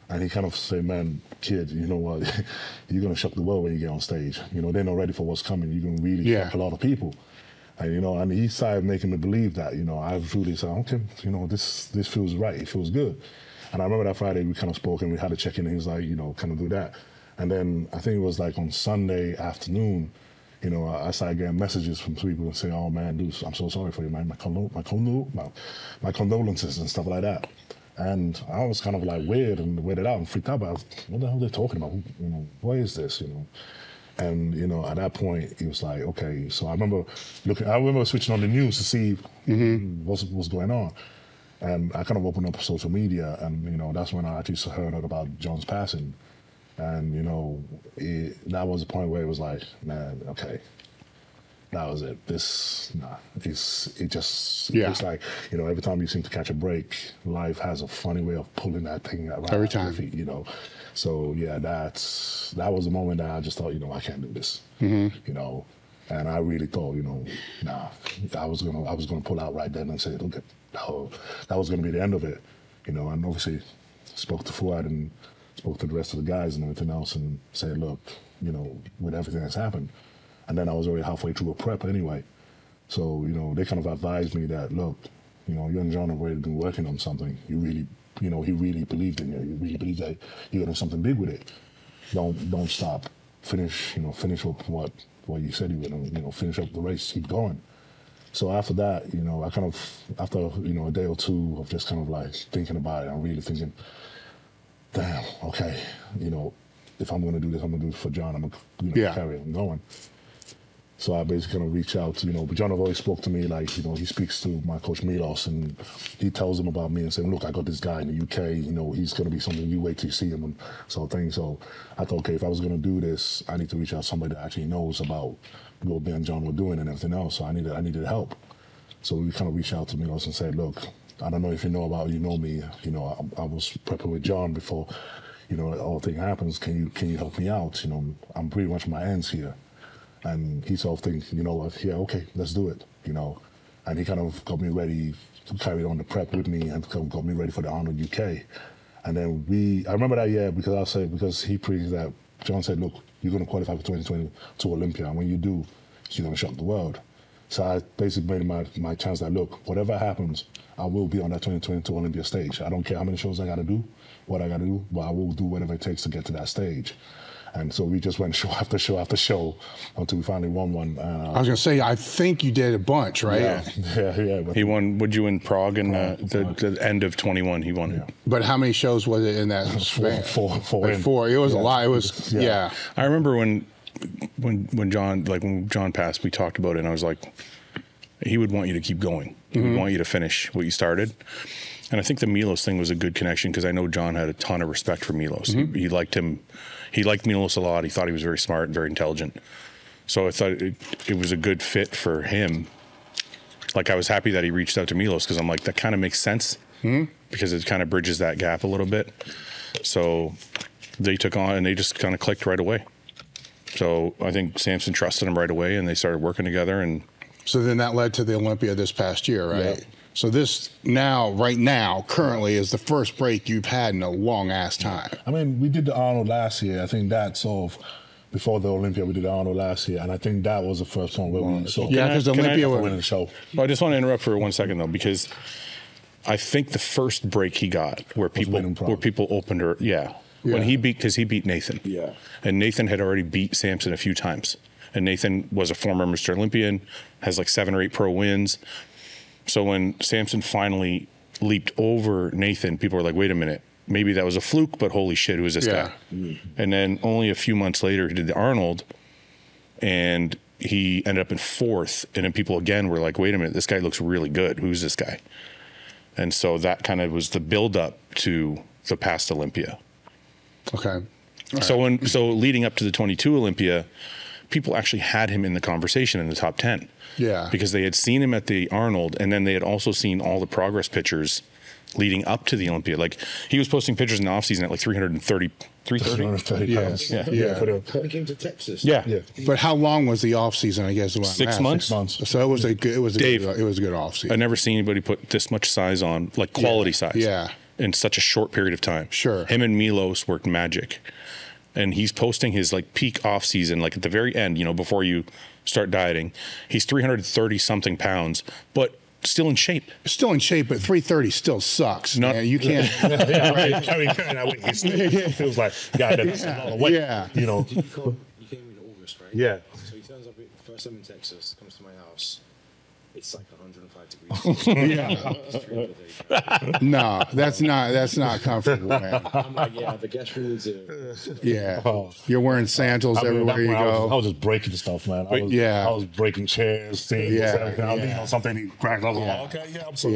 And he kind of said, man, kid, you know what? You're going to shock the world when you get on stage. They're not ready for what's coming. You're going to really shock a lot of people. And, and he started making me believe that, I really said, okay, this feels right. It feels good. And I remember that Friday we kind of spoke and we had a check-in, and he was like, kind of do that. And then I think it was like on Sunday afternoon, I started getting messages from people and saying, oh man, dude, I'm so sorry for you, man. My condolences and stuff like that. And I was kind of like weirded out and freaked out about what the hell are they talking about? What is this, And, at that point, he was like, okay. So I remember switching on the news to see what's going on. And I kind of opened up social media, and, that's when I actually heard about John's passing. And, that was the point where it was like, man, okay, that was it. It's like, every time you seem to catch a break, life has a funny way of pulling that thing around every time. Your feet, So yeah, that was the moment that I just thought, I can't do this, and I really thought, nah, I was gonna pull out right then and say, look, that was gonna be the end of it, and obviously spoke to Fouad and spoke to the rest of the guys and everything else and said, look, with everything that's happened. And then I was already halfway through a prep anyway. So, they kind of advised me that, look, you and John have already been working on something. You really, he really believed in you. You really believe that you're going to do something big with it. Don't stop. Finish up what you said you were going to, finish up the race, keep going. So after that, I kind of, after, a day or two of just kind of like thinking about it, I'm really thinking, damn, okay, if I'm going to do this, I'm going to do it for John. I'm going to carry on going. So I basically kind of reach out to, but John have always spoke to me like, he speaks to my coach Milos and he tells him about me and saying, look, I got this guy in the UK, he's going to be something, you wait till you see him and sort of thing. So I thought, okay, if I was going to do this, I need to reach out to somebody that actually knows about what me and John were doing and everything else. So I needed help. So we kind of reached out to Milos and said, look, I don't know if you know me, I was prepping with John before, all thing happens. Can you help me out? I'm pretty much my ends here. And he sort of thinks, what, yeah, okay, let's do it, And he kind of got me ready to carry on the prep with me and got me ready for the Arnold UK. And then I remember that year because he preached that, John said, look, you're going to qualify for 2020 to Olympia. And when you do, you're going to shock the world. So I basically made my chance that, look, whatever happens, I will be on that 2022 Olympia stage. I don't care how many shows I got to do, what I got to do, but I will do whatever it takes to get to that stage. And so we just went show after show after show until we finally won one. I was going to say, I think you did a bunch, right? Yeah. He won, would you in Prague in the end of 21, he won it. But how many shows was it in that span? Four. It was a lot. It was, yeah. I remember when John passed, we talked about it, and I was like, he would want you to keep going. He would want you to finish what you started. And I think the Milos thing was a good connection because I know John had a ton of respect for Milos. He liked him. He liked Milos a lot. He thought he was very smart and very intelligent. So I thought it was a good fit for him. Like, I was happy that he reached out to Milos because I'm like, that kind of makes sense because it kind of bridges that gap a little bit. So they took on and they just kind of clicked right away. So I think Samson trusted him right away and they started working together. And so then that led to the Olympia this past year, right? Yeah. So this right now, currently, is the first break you've had in a long-ass time. I mean, we did the Arnold last year. I think that sort of, before the Olympia, we did the Arnold last year, and I think that was the first one where we saw. Yeah, because Olympia was winning the show. I just want to interrupt for 1 second, though, because I think the first break he got where people opened her, when he beat Nathan. Yeah. And Nathan had already beat Samson a few times. And Nathan was a former Mr. Olympian, has like 7 or 8 pro wins. So when Samson finally leaped over Nathan, people were like, wait a minute, maybe that was a fluke, but holy shit, who is this guy? And then only a few months later, he did the Arnold, and he ended up in 4th. And then people again were like, wait a minute, this guy looks really good. Who's this guy? And so that kind of was the build-up to the past Olympia. Okay. So leading up to the 22 Olympia, people actually had him in the conversation in the top 10. Yeah. Because they had seen him at the Arnold, and then they had also seen all the progress pictures leading up to the Olympia. Like he was posting pictures in the off season at like 330 pounds. When he came to Texas. Yeah. But how long was the off season? I guess 6 months. 6 months. So it was a good, Dave, it was a good off season. I've never seen anybody put this much size on, like quality size. Yeah. In such a short period of time. Sure. Him and Milos worked magic. And he's posting his like peak off season, like at the very end, you know, before you start dieting. He's 330 something pounds, but still in shape. Still in shape, but 330 still sucks. Man. You can't. Carrying that weight, it still feels like that's a lot of weight. Yeah. You know. You came in August, right? Yeah. So he turns up first time in Texas, comes to my house. It's like 105 degrees. No, that's not comfortable, man. I'm like, yeah, the guest room is Yeah. You're wearing sandals everywhere you go. I was just breaking stuff, man. I was breaking chairs, things, everything. I was leaning on something, he cracked. I was like, okay, yeah, I'm sorry.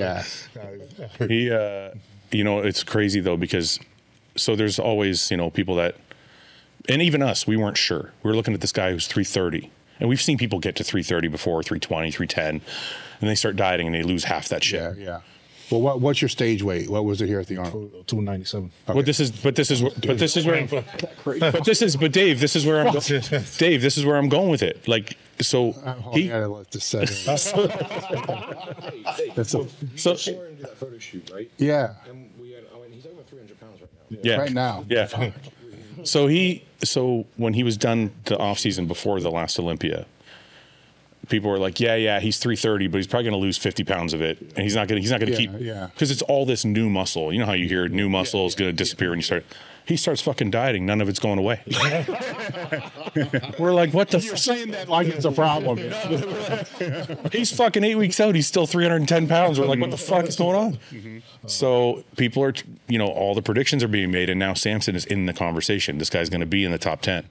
Yeah. You know, it's crazy though, because so there's always, you know, people that, and even us, we weren't sure. We were looking at this guy who's 330. And we've seen people get to 330 before, 320, 310, and they start dieting and they lose half that shit. Yeah. Well, what's your stage weight? What was it here at the Arnold? 297. Okay. But this is Dave, this is where I'm Dave, this is where I'm going with it. Like, so he gotta let this set in. That's so so do that photo shoot, right? Yeah. And he's over 300 pounds right now. Yeah. Right now. Yeah. So when he was done the off season before the last Olympia, people were like, yeah, he's 330, but he's probably going to lose 50 pounds of it, and he's not going to keep, because it's all this new muscle. You know how you hear new muscle is going to disappear when you start. He starts fucking dieting, none of it's going away. We're like, what the? You're saying that like it's a problem. He's fucking 8 weeks out. He's still 310 pounds. We're like, what the fuck is going on? So people are, you know, all the predictions are being made, and now Samson is in the conversation. This guy's going to be in the top 10.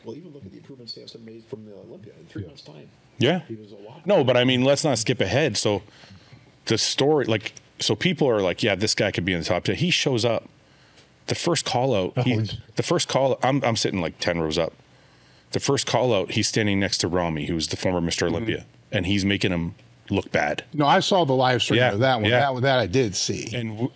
Well, even look at the improvements Samson made from the Olympia in 3 months' time. Yeah. He was a lot. No, but I mean, let's not skip ahead. So the story, like, so people are like, yeah, this guy could be in the top 10. He shows up. The first call out, I'm sitting like 10 rows up. The first call out, he's standing next to Rami, who's the former Mr. Olympia, and he's making him look bad. No, I saw the live stream of that one. Yeah. That I did see. And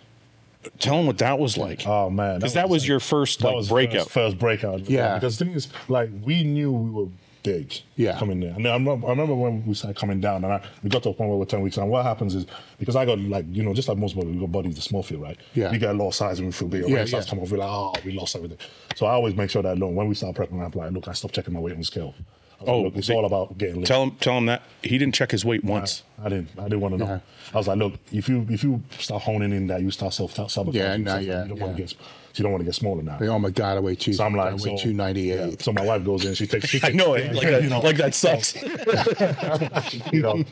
tell him what that was like. Oh man, because that was your first like breakout. First breakout. Yeah. Because the thing is, like, we knew we were big. Yeah. Coming there. And I remember when we started coming down, and we got to a point where we're 10 weeks. And what happens is, because I got, like, you know, just like most bodies, we got bodies the small field, right? Yeah. We get a lot of size and we feel big. When it starts to come off, we're like, oh, we lost everything. So I always make sure that when we start prepping, I'm like, look, I stopped checking my weight on the scale. Look, it's all about getting lit. Tell him that he didn't check his weight once. I didn't want to know. Yeah. I was like, look, if you start honing in that, you start self-sabotaging. You don't want to get smaller now. Oh my God, I weigh 298. Yeah. So my wife goes in, she takes I know it. Like that sucks. You know.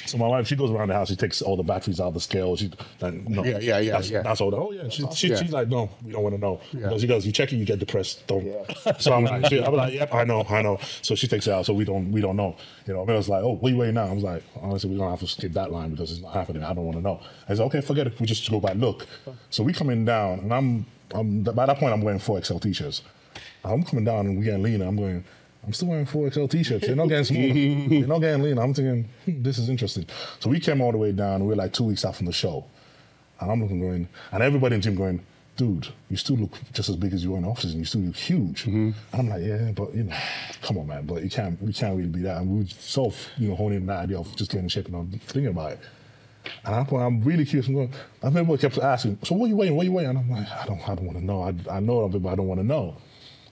So my wife, she goes around the house, she takes all the batteries out of the scale. That's all. Oh yeah. She's like, no, we don't want to know. Because she goes, you check it, you get depressed. Don't. Yeah. So I'm like, yep, I know. So she takes it out, so we don't know. You know, I was like, oh, what are you weighing now? I was like, honestly, we're gonna have to skip that line because it's not happening. I don't want to know. I said, okay, forget it. We just go by look. So we coming down, and I'm by that point I'm wearing 4XL t-shirts. I'm coming down and we getting leaner. I'm still wearing 4XL t-shirts. They're not getting smaller. They're not getting lean. I'm thinking, this is interesting. So we came all the way down. We're like 2 weeks out from the show. And I'm looking going, and everybody in the gym going, dude, you still look just as big as you were in offices, and you still look huge. And I'm like, yeah, but you know, come on, man. But we can't really be that. And we were sort of, you know, honing in the idea of just getting in shape and I'm thinking about it. And I'm really curious. I remember kept asking, so what are you weighing? What are you weighing? And I'm like, I don't want to know. I know a bit, but I don't want to know.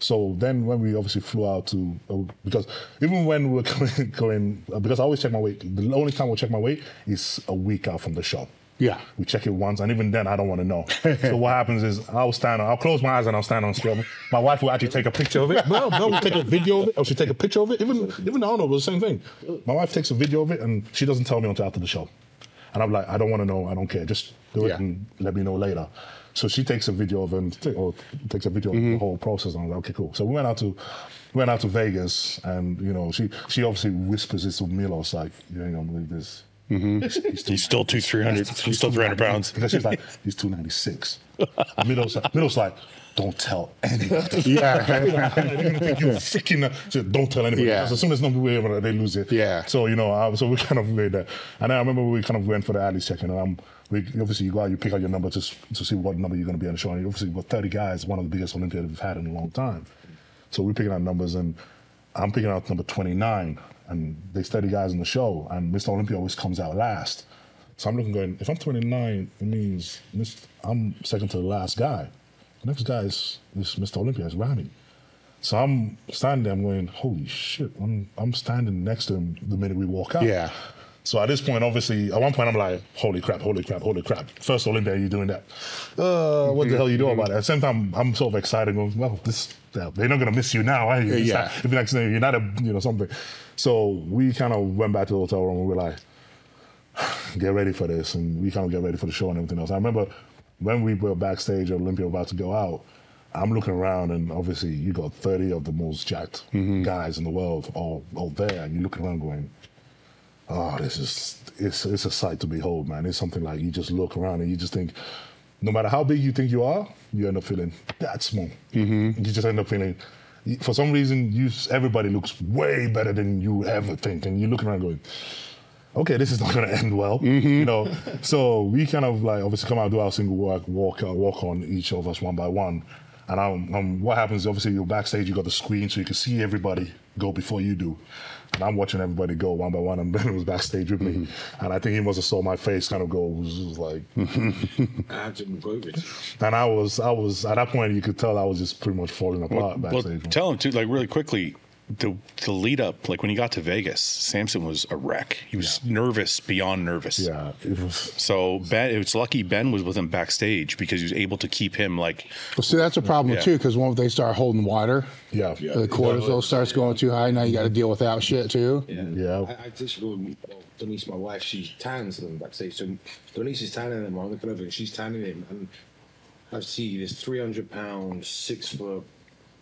So then when we obviously flew out to, because even when we were going, because I always check my weight, the only time we'll check my weight is a week out from the show. Yeah. We check it once, and even then, I don't want to know. So what happens is, I'll close my eyes and I'll stand on scale. My wife will actually take a picture of it. No, we'll take a video of it, or she'll take a picture of it. Even Arnold was the same thing. My wife takes a video of it, and she doesn't tell me until after the show. And I'm like, I don't want to know, I don't care. Just do it and let me know later. So she takes a video of him, or takes a video of the whole process. And I'm like, okay, cool. So we went out to Vegas, and you know, she obviously whispers this to Milos, like, you ain't gonna believe this. He's still 300. He's still 300 pounds. Because she's like, he's 296. Middle's like, don't tell anybody. Yeah. You freaking don't tell anybody. Yeah. Because as soon as nobody they lose it. Yeah. So so we kind of made that. And I remember we kind of went for the athletes checking. And obviously you go out, you pick out your number to see what number you're going to be on the show. And obviously we've got 30 guys, one of the biggest Olympiads we've had in a long time. So we're picking out numbers, and I'm picking out number 29. And there's 30 guys in the show, and Mr. Olympia always comes out last. So I'm looking going, if I'm 29, it means I'm second to the last guy. The next guy is Mr. Olympia, is Rami. So I'm standing there, I'm going, holy shit, I'm standing next to him the minute we walk out. Yeah. So at this point, obviously, at one point I'm like, holy crap. First Olympia, you doing that. What the hell are you doing about it? At the same time, I'm sort of excited, going, well, they're not going to miss you now, are you? Yeah. If next thing you're not something. So we kind of went back to the hotel room and we were like, get ready for this. And we kind of get ready for the show and everything else. I remember when we were backstage at Olympia about to go out, I'm looking around, and obviously you got 30 of the most jacked guys in the world all there, and you're looking around going, oh, it's a sight to behold, man. It's something like you just look around and you just think, no matter how big you think you are, you end up feeling that small. You just end up feeling, for some reason, everybody looks way better than you ever think, and you're looking around going, okay, this is not going to end well, you know. So we kind of like obviously come out, do our single walk on each of us one by one. And what happens is obviously you're backstage, you got the screen so you can see everybody go before you do. And I'm watching everybody go one by one, and Ben was backstage with me. And I think he must have saw my face kind of go, was like... I had to move it. And I was, at that point, you could tell I was just pretty much falling apart backstage. Well, tell him, too, like, really quickly, the lead up, like when he got to Vegas, Samson was a wreck. He was nervous beyond nervous. Yeah, it was. So it's lucky Ben was with him backstage because he was able to keep him like. Well, see, that's a problem too, because once they start holding water, the cortisol starts going too high. Now you got to deal with that shit too. I just go. Well, Denise, my wife, she tans them backstage. So Denise is tanning them. I'm looking over and she's tanning him, and I see this 300-pound, 6-foot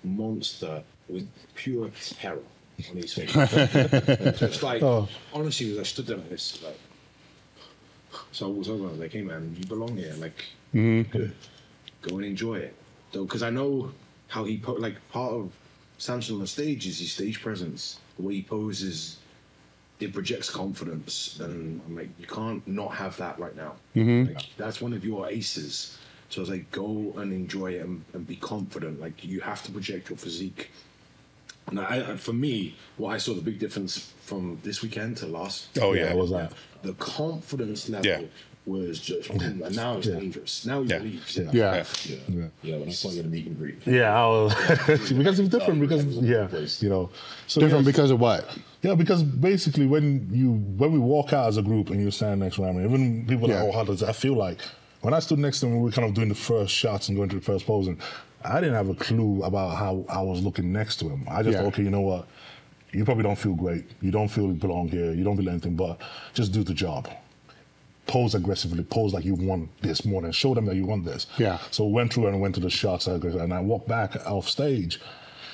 monster with pure terror on his face. So it's like, honestly, I stood there like this, like. So I was over, I was like, hey man, you belong here, like, go and enjoy it. Because I know how he put, like, part of Samson on the stage is his stage presence. The way he poses, it projects confidence, and I'm like, you can't not have that right now. Like, that's one of your aces. So I was like, go and enjoy it and be confident. Like, you have to project your physique. And for me, what I saw the big difference from this weekend to last. Oh yeah, what was that? The confidence level was just, and now it's dangerous. Now he leaves. When I saw you at a meet and greet. Yeah, I was because it's different. Because you know, so different because of what? Yeah, because basically when we walk out as a group and you stand next to Rami, even people are like, oh, how does that feel like? When I stood next to him, we were kind of doing the first shots and going to the first pose, and I didn't have a clue about how I was looking next to him. I just thought, okay, you know what? You probably don't feel great. You don't feel you belong here. You don't feel anything, but just do the job. Pose aggressively. Pose like you want this more than show them that you want this. Yeah. So we went through and went to the shots, and I walked back off stage.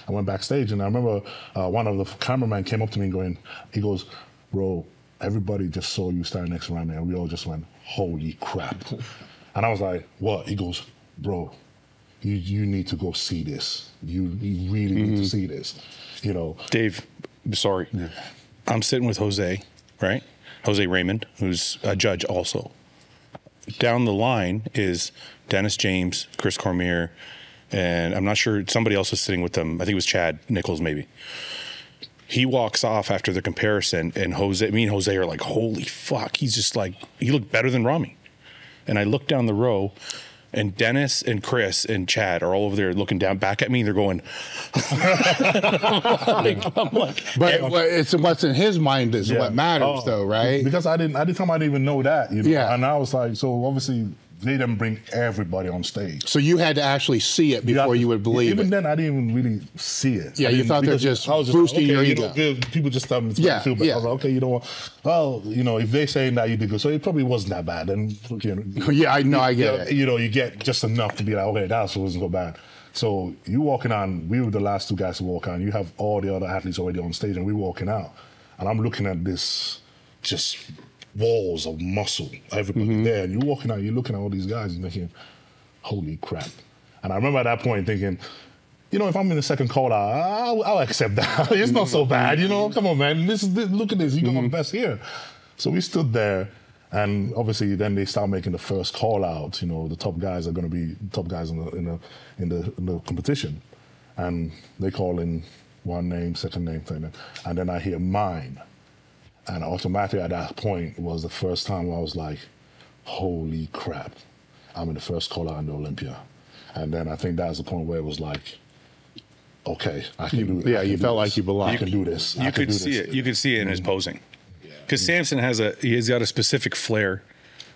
I went backstage, and I remember one of the cameramen came up to me and he goes, bro, everybody just saw you standing next to Rami, and we all just went, holy crap. And I was like, what? He goes, bro, you need to go see this. You really need to see this. You know, Dave, sorry. Yeah. I'm sitting with Jose, right? Jose Raymond, who's a judge also. Down the line is Dennis James, Chris Cormier, and I'm not sure, somebody else was sitting with them. I think it was Chad Nichols, maybe. He walks off after the comparison, and me and Jose are like, holy fuck. He's just like, he looked better than Rami. And I look down the row, and Dennis and Chris and Chad are all over there looking down back at me, and they're going. I'm like, but it's what's in his mind is what matters, though, right? Because I didn't even know that. You know? Yeah. And I was like, so obviously they didn't bring everybody on stage. So you had to actually see it before you would believe it. Even then, I didn't even really see it. Yeah, you thought they're just boosting your ego. People just tell me to feel better. I was like, okay, you know what? Well, you know, if they're saying that you did good, so it probably wasn't that bad. And you know, I get it. You know, you get just enough to be like, okay, that wasn't so bad. So you walking on, we were the last two guys to walk on. You have all the other athletes already on stage, and we're walking out. And I'm looking at this just walls of muscle, everybody there, and you're walking out, you're looking at all these guys, and you're thinking, holy crap. And I remember at that point thinking, you know, if I'm in the second call out, I'll accept that. It's not so bad, you know. Come on, man. Look at this. You got my best here. So we stood there, and obviously then they start making the first call out. You know, the top guys are going to be top guys in the competition, and they call in one name, second name, third name, and then I hear mine, and automatically at that point was the first time I was like, holy crap, I'm in the first call out in the Olympia, and then I think that was the point where it was like, okay, I can do it. Yeah, you felt like you belonged. I can do this. You could see it. You could see it in his posing, because Samson he's got a specific flair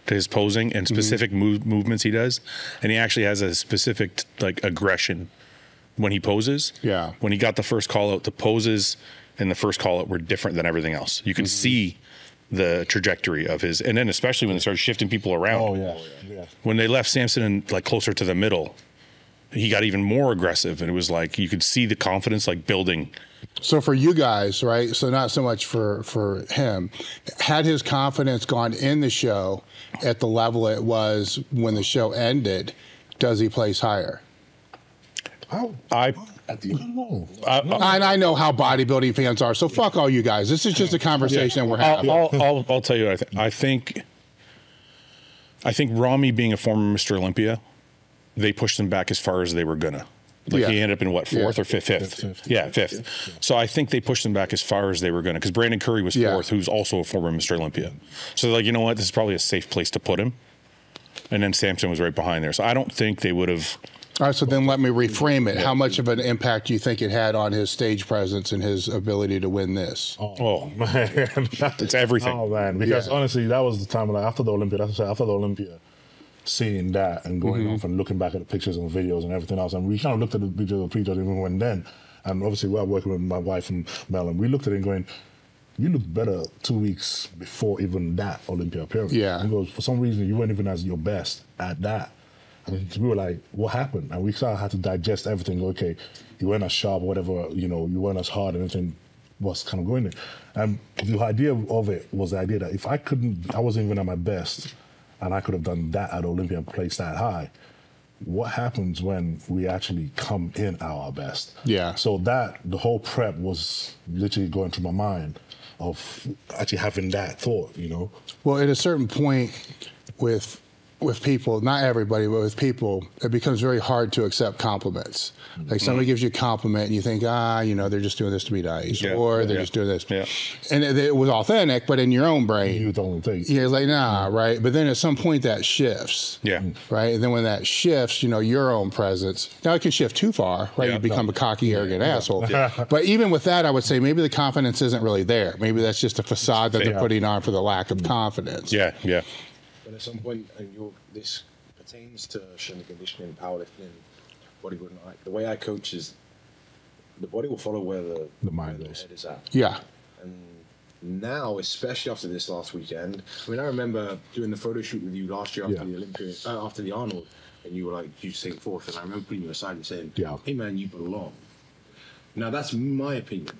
to his posing and specific movements he does, and he actually has a specific like aggression when he poses. Yeah. When he got the first call out, the poses in the first call out were different than everything else. You could see the trajectory of his, and then especially when they started shifting people around. Oh yeah. When they left Samson in, like closer to the middle, he got even more aggressive, and it was like you could see the confidence like building. So for you guys, right? So not so much for him. Had his confidence gone in the show at the level it was when the show ended, does he place higher? I don't know. I know how bodybuilding fans are, so fuck all you guys. This is just a conversation we're having. I'll tell you. I think Rami being a former Mr. Olympia, they pushed him back as far as they were gonna. Like he ended up in what, fourth or fifth? Fifth. Yeah, fifth. So I think they pushed him back as far as they were gonna, because Brandon Curry was fourth, who's also a former Mr. Olympia. So they're like, you know what, this is probably a safe place to put him. And then Samson was right behind there. So I don't think they would have. All right, so then let me reframe it. How much of an impact do you think it had on his stage presence and his ability to win this? Oh man, it's everything. Oh man, because honestly, that was the time like after the Olympia. That's what I said, after the Olympia, seeing that and going off and looking back at the pictures and videos and everything else, and we kind of looked at the video of pre-judge even when then, and obviously we're working with my wife and Mel, and we looked at it and going, you look better 2 weeks before even that Olympia appearance. Yeah. Because for some reason you weren't even as your best at that. And we were like, what happened? And we sort of had to digest everything. Okay, you weren't as sharp, whatever, you know, you weren't as hard, and everything was kind of going there. And the idea of it was the idea that if I wasn't even at my best, and I could have done that at Olympia and placed that high, what happens when we actually come in at our best? Yeah. So the whole prep was literally going through my mind of actually having that thought, you know? Well, at a certain point with people, not everybody, but with people, it becomes very hard to accept compliments. Like somebody gives you a compliment and you think, you know, they're just doing this to be nice, or they're just doing this. Yeah. And it was authentic, but in your own brain, You don't think. you're like, nah, right? But then at some point that shifts. Yeah. Right? And then when that shifts, you know, your own presence, now it can shift too far, right? Yeah. You become a cocky, arrogant asshole. But even with that, I would say maybe the confidence isn't really there. Maybe that's just a facade that they're putting on for the lack of confidence. Yeah. But at some point, and this pertains to strength and conditioning, powerlifting, bodybuilding. The way I coach is the body will follow where the mind head is. is at. Yeah. And now, especially after this last weekend, I mean, I remember doing the photo shoot with you last year after the Olympia, after the Arnold, and you were like, you saying fourth, and I remember putting you aside and saying, hey man, you belong. Now that's my opinion.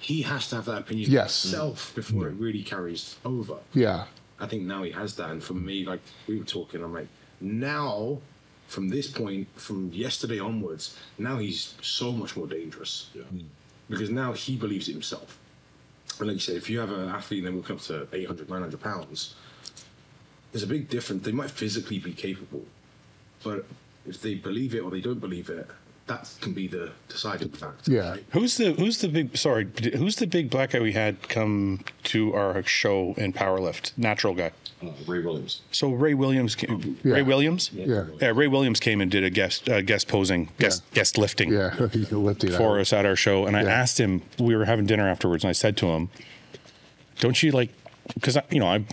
He has to have that opinion himself before it really carries over. Yeah. I think now he has that, and for me, like we were talking, I'm like, now from this point, from yesterday onwards, now he's so much more dangerous. Because now he believes it himself. And like you said, if you have an athlete and they walk up to 800, 900 pounds, there's a big difference. They might physically be capable, but if they believe it or they don't believe it, that can be the deciding factor. Yeah. Right? Who's the big black guy we had come to our show in powerlift? Natural guy. Ray Williams. So Ray Williams came. Ray Williams? Yeah. Ray Williams came and did a guest posing, guest lifting for us at our show. And I asked him, we were having dinner afterwards, and I said to him, don't you like, because, you know,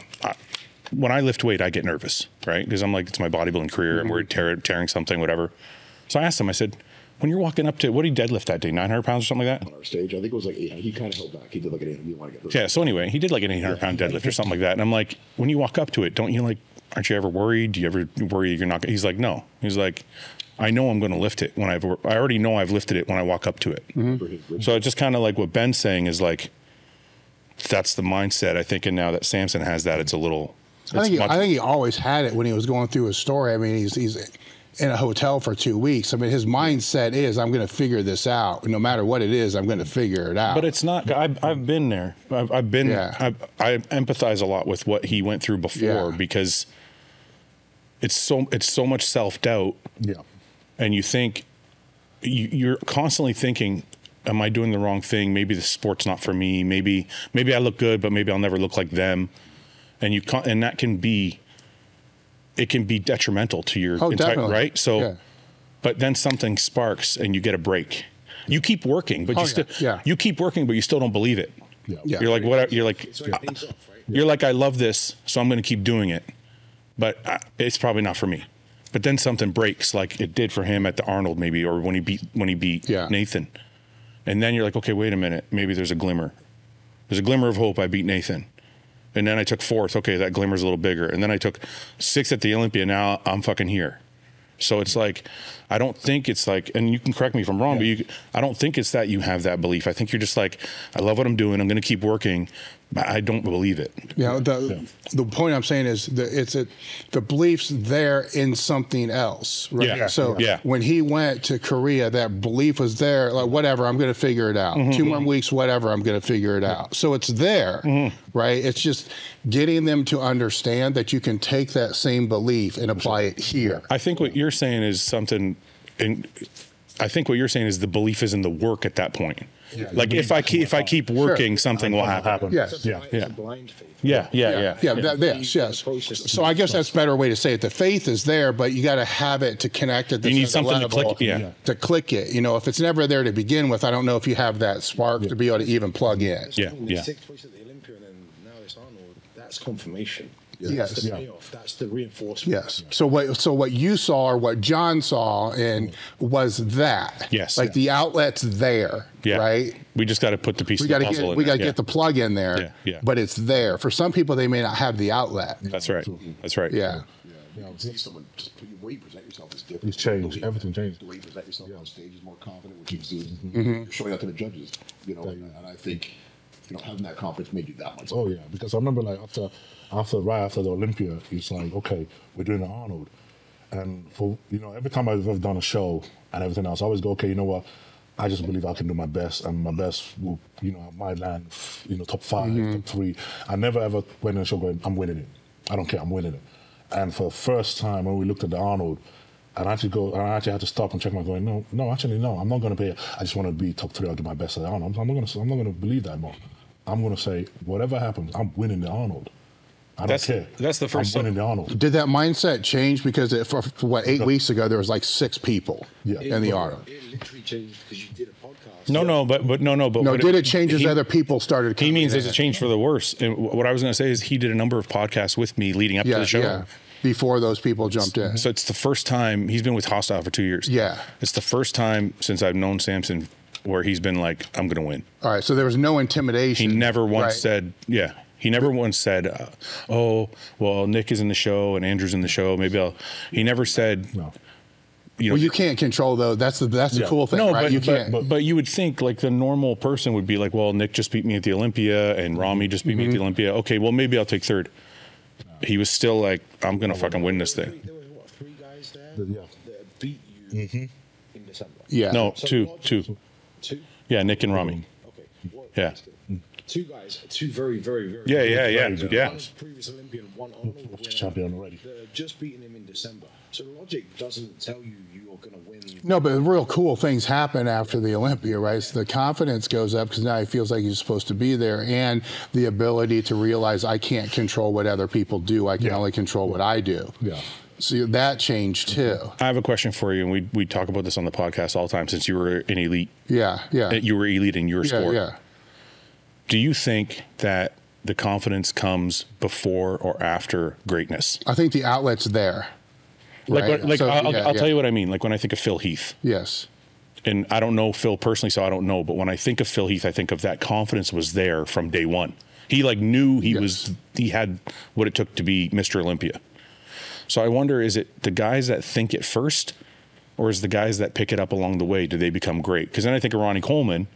when I lift weight, I get nervous, right? Because I'm like, it's my bodybuilding career and we're tearing something, whatever. So I asked him, I said, when you're walking up to, what did he deadlift that day? 900 pounds or something like that? On our stage, I think it was like 800. He kind of held back. He did like an 800. You want to get those. Yeah, so anyway, he did like an 800 pound deadlift or something like that. And I'm like, when you walk up to it, don't you like, aren't you ever worried? Do you ever worry you're not? He's like, no. He's like, I know I'm going to lift it when I already know I've lifted it when I walk up to it. So it's just kind of like what Ben's saying is like, that's the mindset, I think. And now that Samson has that, it's a little. I think he always had it when he was going through his story. I mean, he's in a hotel for 2 weeks. I mean, his mindset is, I'm going to figure this out. No matter what it is, I'm going to figure it out. But it's not. I've been there. I've been. Yeah. I empathize a lot with what he went through before, because it's so much self-doubt. Yeah. And you think you're constantly thinking, am I doing the wrong thing? Maybe the sport's not for me. Maybe I look good, but maybe I'll never look like them. And that can be, it can be detrimental to your entire, right? So, but then something sparks and you get a break. You keep working, but you keep working, but you still don't believe it. Yeah. You're like, what? You're like, you're like, I love this, so I'm going to keep doing it, but it's probably not for me. But then something breaks, like it did for him at the Arnold, maybe, or when he beat Nathan. And then you're like, okay, wait a minute, maybe there's a glimmer. There's a glimmer of hope. I beat Nathan. And then I took 4th. Okay, that glimmer's a little bigger. And then I took 6th at the Olympia. Now I'm fucking here. So it's like, I don't think it's like, and you can correct me if I'm wrong, but I don't think it's that you have that belief. I think you're just like, I love what I'm doing. I'm going to keep working. But I don't believe it. The point I'm saying is that the belief's there in something else, right? Yeah. So when he went to Korea, that belief was there. Like, whatever, I'm going to figure it out. 2 more weeks, whatever, I'm going to figure it out. So it's there, right? It's just getting them to understand that you can take that same belief and apply it here. I think what you're saying is something, and I think what you're saying is the belief is in the work at that point. Yeah, like if I keep working, something will happen. Yes. Yeah. Blind faith. Yes. So I guess that's a better way to say it. The faith is there, but you got to have it to connect it. You need something to click. To click it. You know, if it's never there to begin with, I don't know if you have that spark to be able to even plug in. Yeah. 6th place at the Olympia, and then now it's Arnold. That's confirmation. Yes. The payoff. That's the reinforcement. Yes. So what you saw, or what John saw, and was that. Yes. Like the outlet's there. Yeah. Right. We just got to put the piece of the puzzle in. We got to get the plug in there. Yeah. But it's there. For some people, they may not have the outlet. That's right. That's right. Yeah. You know, see someone just the way you present yourself is different. It's changed. Everything changed. The way you present yourself on stage is more confident, which is you're showing out to the judges. You know, and I think having that confidence made you that much. Oh yeah, because I remember like right after the Olympia, it's like, okay, we're doing the Arnold, and for every time I've ever done a show and everything else, I always go, okay, you know what? I just believe I can do my best, and my best will, might land, top 5, top 3. I never ever went in a show going, I'm winning it. I don't care, I'm winning it. And for the first time when we looked at the Arnold, and I actually had to stop and check my going, no, I'm not going to be. I just want to be top 3. I'll do my best at the Arnold. I'm not going to believe that more. I'm going to say, whatever happens, I'm winning the Arnold. I don't care. That's the first. I'm winning the Arnold. Did that mindset change because for 8 weeks ago there was like 6 people in the Arnold? It literally changed because you did a podcast. No. Did it change as other people started coming? He means it's a change for the worse. And what I was going to say is he did a number of podcasts with me leading up to the show. Yeah. Before those people jumped in. So it's the first time he's been with Hosstile for 2 years. Yeah. It's the first time since I've known Samson where he's been like, I'm going to win. All right. So there was no intimidation. He never once said, He never once said, oh, well, Nick is in the show and Andrew's in the show. He never said, well, you can't control though. That's the cool thing, right? You can't. But you would think like the normal person would be like, well, Nick just beat me at the Olympia and Rami just beat me at the Olympia. Okay, well, maybe I'll take 3rd. He was still like, I'm going to fucking win this thing. There was 3 guys there that beat you in December? Yeah. No, so 2. 2? Yeah, Nick and Rami. Okay. 2 guys, 2 very, very, very. Yeah. One previous Olympian, one Arnold champion already. Just beating him in December. So logic doesn't tell you you're going to win. No, but real cool things happen after the Olympia, right? So the confidence goes up because now he feels like he's supposed to be there, and the ability to realize I can't control what other people do. I can only control what I do. Yeah. So that changed too. I have a question for you, and we talk about this on the podcast all the time since you were an elite. Yeah. You were elite in your sport. Yeah. Do you think that the confidence comes before or after greatness? I think the outlet's there. Right? I'll tell you what I mean. Like when I think of Phil Heath. Yes. And I don't know Phil personally, so I don't know. But when I think of Phil Heath, I think of that confidence was there from day one. He knew he had what it took to be Mr. Olympia. So I wonder, is it the guys that think it first, or is the guys that pick it up along the way, do they become great? Because then I think of Ronnie Coleman,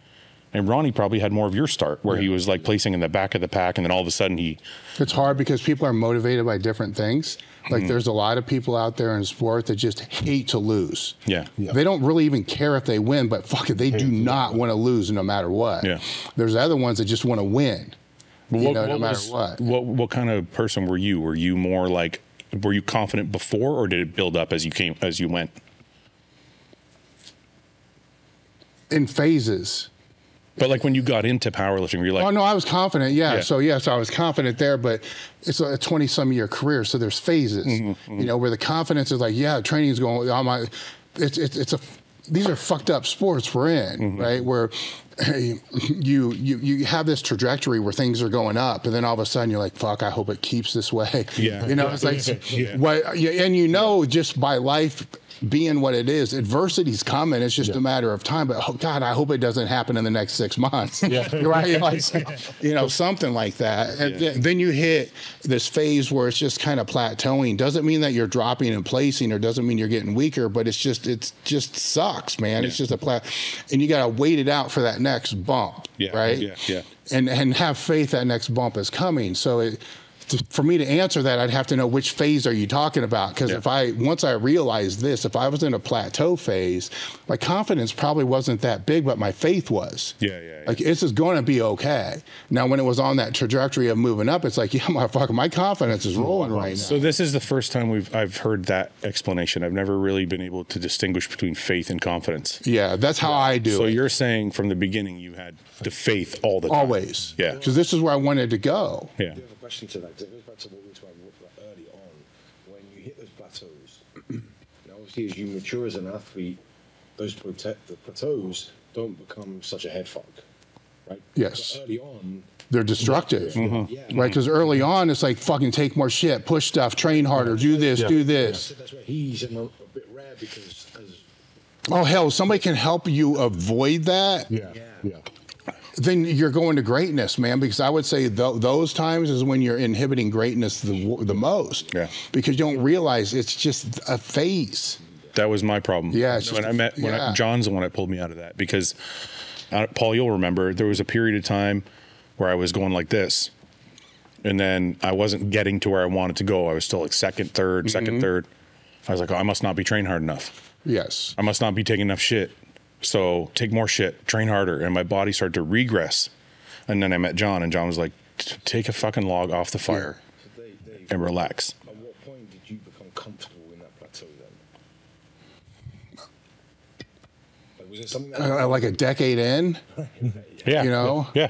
And Ronnie probably had more of your start, where he was like placing in the back of the pack, and then all of a sudden It's hard because people are motivated by different things. Like there's a lot of people out there in sport that just hate to lose. Yeah. They don't really even care if they win, but fuck it, they do not want to lose no matter what. Yeah. There's other ones that just want to win. No matter what. What kind of person were you? Were you more like, were you confident before, or did it build up as you went? In phases. But like when you got into powerlifting, were you like, oh no, I was confident. Yeah. So yes, I was confident there, but it's a 20-some year career, so there's phases. You know, where the confidence is like, yeah, training's going. These are fucked up sports we're in, right? Where you have this trajectory where things are going up, and then all of a sudden you're like, fuck, I hope it keeps this way. Yeah. You know, it's like, and you know, just by life being what it is, adversity's coming. It's just a matter of time. But oh God, I hope it doesn't happen in the next 6 months. Right? Like, you know, something like that. And then you hit this phase where it's just kind of plateauing. Doesn't mean that you're dropping and placing, or doesn't mean you're getting weaker, but it just sucks, man. It's just and you got to wait it out for that next bump, right? And have faith that next bump is coming. So for me to answer that, I'd have to know which phase are you talking about? Because once I realized this, if I was in a plateau phase, my confidence probably wasn't that big, but my faith was. Like, this is going to be okay. Now, when it was on that trajectory of moving up, it's like, yeah, motherfucker, my confidence is rolling right now. So this is the first time I've heard that explanation. I've never really been able to distinguish between faith and confidence. Yeah, that's how I do it. So you're saying from the beginning you had the faith all the time. Always. Yeah. Because this is where I wanted to go. Yeah. I do have a question to that, because it goes back to what we were talking about early on. When you hit those plateaus, now obviously as you mature as an athlete, the plateaus don't become such a head fuck, right? Yes. But early on, they're destructive, right? Because early on, it's like, fucking take more shit, push stuff, train harder, do this, do this. So that's where he's a bit rare, because oh hell, somebody can help you avoid that. Then you're going to greatness, man. Because I would say those times is when you're inhibiting greatness the most. Yeah. Because you don't realize it's just a phase. That was my problem. Yeah. When John's the one that pulled me out of that, because Paul, you'll remember there was a period of time where I was going like this, and then I wasn't getting to where I wanted to go. I was still like second, third. I was like, oh, I must not be trained hard enough. Yes. I must not be taking enough shit. So take more shit, train harder. And my body started to regress. And then I met John, and John was like, take a fucking log off the fire and relax. At what point did you become comfortable in that plateau then? Like, was it something that like a decade in? Yeah. You know? Yeah.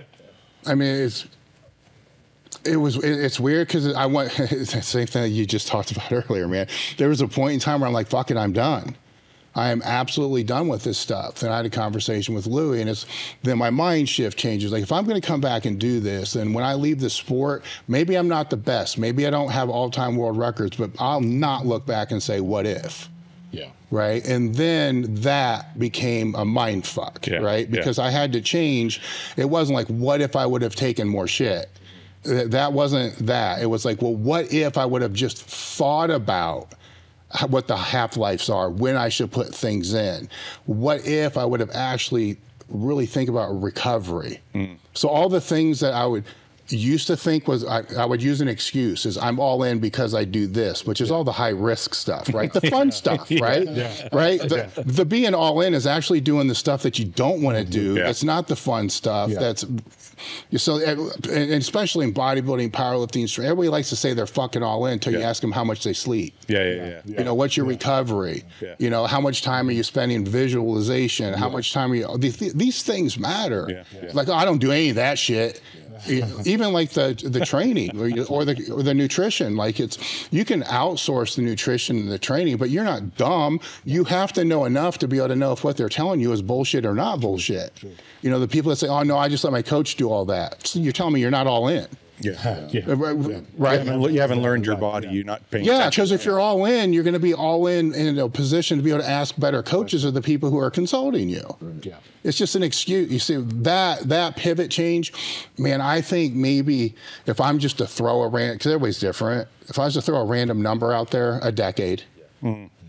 I mean, it's weird, because I went, it's the same thing that you just talked about earlier, man. There was a point in time where I'm like, fuck it, I'm done. I am absolutely done with this stuff. Then I had a conversation with Louie, and then my mind shift changes. Like, if I'm going to come back and do this, then when I leave the sport, maybe I'm not the best. Maybe I don't have all-time world records, but I'll not look back and say, what if? Yeah. Right? And then that became a mind fuck, right? Because I had to change. It wasn't like, what if I would have taken more shit? That wasn't that. It was like, well, what if I would have just thought about what the half-lives are, when I should put things in? What if I would have actually really think about recovery? So all the things that I would used to think was, I would use an excuse, is I'm all in because I do this, which is all the high-risk stuff, right? The fun stuff, right? Right? The being all in is actually doing the stuff that you don't want to do. It's not the fun stuff. So, and especially in bodybuilding, powerlifting, everybody likes to say they're fucking all in until you ask them how much they sleep. You know, what's your recovery? You know, how much time are you spending visualization? How much time are you? These things matter. Like, oh, I don't do any of that shit. Even like the training or the nutrition, like you can outsource the nutrition and the training, but you're not dumb. You have to know enough to be able to know if what they're telling you is bullshit or not bullshit. You know, the people that say, oh no, I just let my coach do all that. So you're telling me you're not all in. Right? You haven't learned your body. You're not paying attention. Because if you're all in, you're going to be all in a position to be able to ask better coaches of the people who are consulting you. It's just an excuse. You see, that pivot change, man, I think maybe if I'm just to throw because everybody's different. If I was to throw a random number out there, a decade.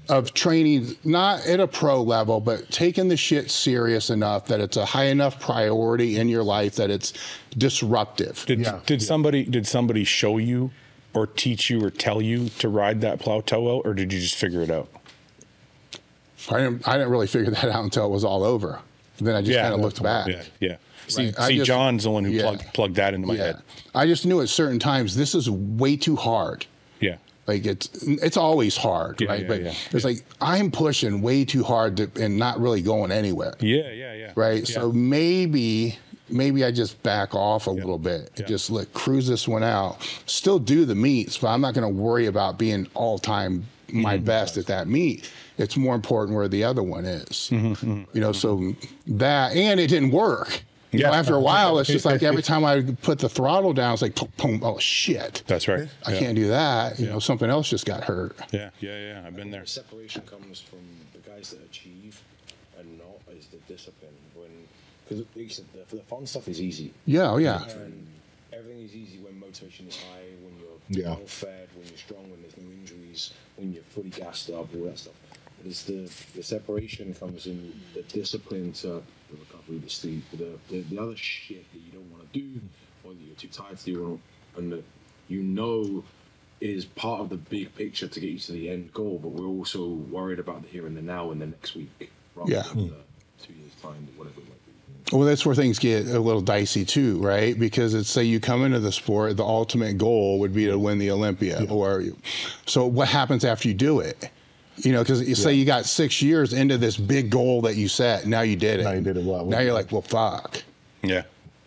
of training, not at a pro level, but taking the shit serious enough that it's a high enough priority in your life that it's disruptive. Did somebody show you or teach you or tell you to ride that plateau out, or did you just figure it out? I didn't really figure that out until it was all over. Then I just kind of looked back. Yeah. See, John's the one who plugged that into my head. I just knew at certain times this is way too hard. Yeah. Like it's always hard, right? But it's like I'm pushing way too hard and not really going anywhere. Yeah. Right. Yeah. So maybe I just back off a little bit and just cruise this one out. Still do the meets, but I'm not going to worry about being all time my best at that meet. It's more important where the other one is. You know, so that, and it didn't work. You know, after a while, it's just like every time I put the throttle down, it's like, boom, boom, oh shit. That's right. I can't do that. You know, something else just got hurt. Yeah. I've been there. The separation comes from the guys that achieve and not is the discipline. Because the fun stuff is easy. Yeah, And everything is easy when motivation is high, when you're well fed, when you're strong, when there's no injuries, when you're fully gassed up, all that stuff. But it's the separation comes in the discipline to the recovery, the sleep, the other shit that you don't want to do, or that you're too tired to do, and that you know is part of the big picture to get you to the end goal. But we're also worried about the here and the now and the next week, rather than the 2 years time, whatever it might be. Well, that's where things get a little dicey too, right? Because it's, say you come into the sport, the ultimate goal would be to win the Olympia, so what happens after you do it? You know, because you say you got 6 years into this big goal that you set, now you did it. Now you did it well. Now you're like, well, fuck. Yeah.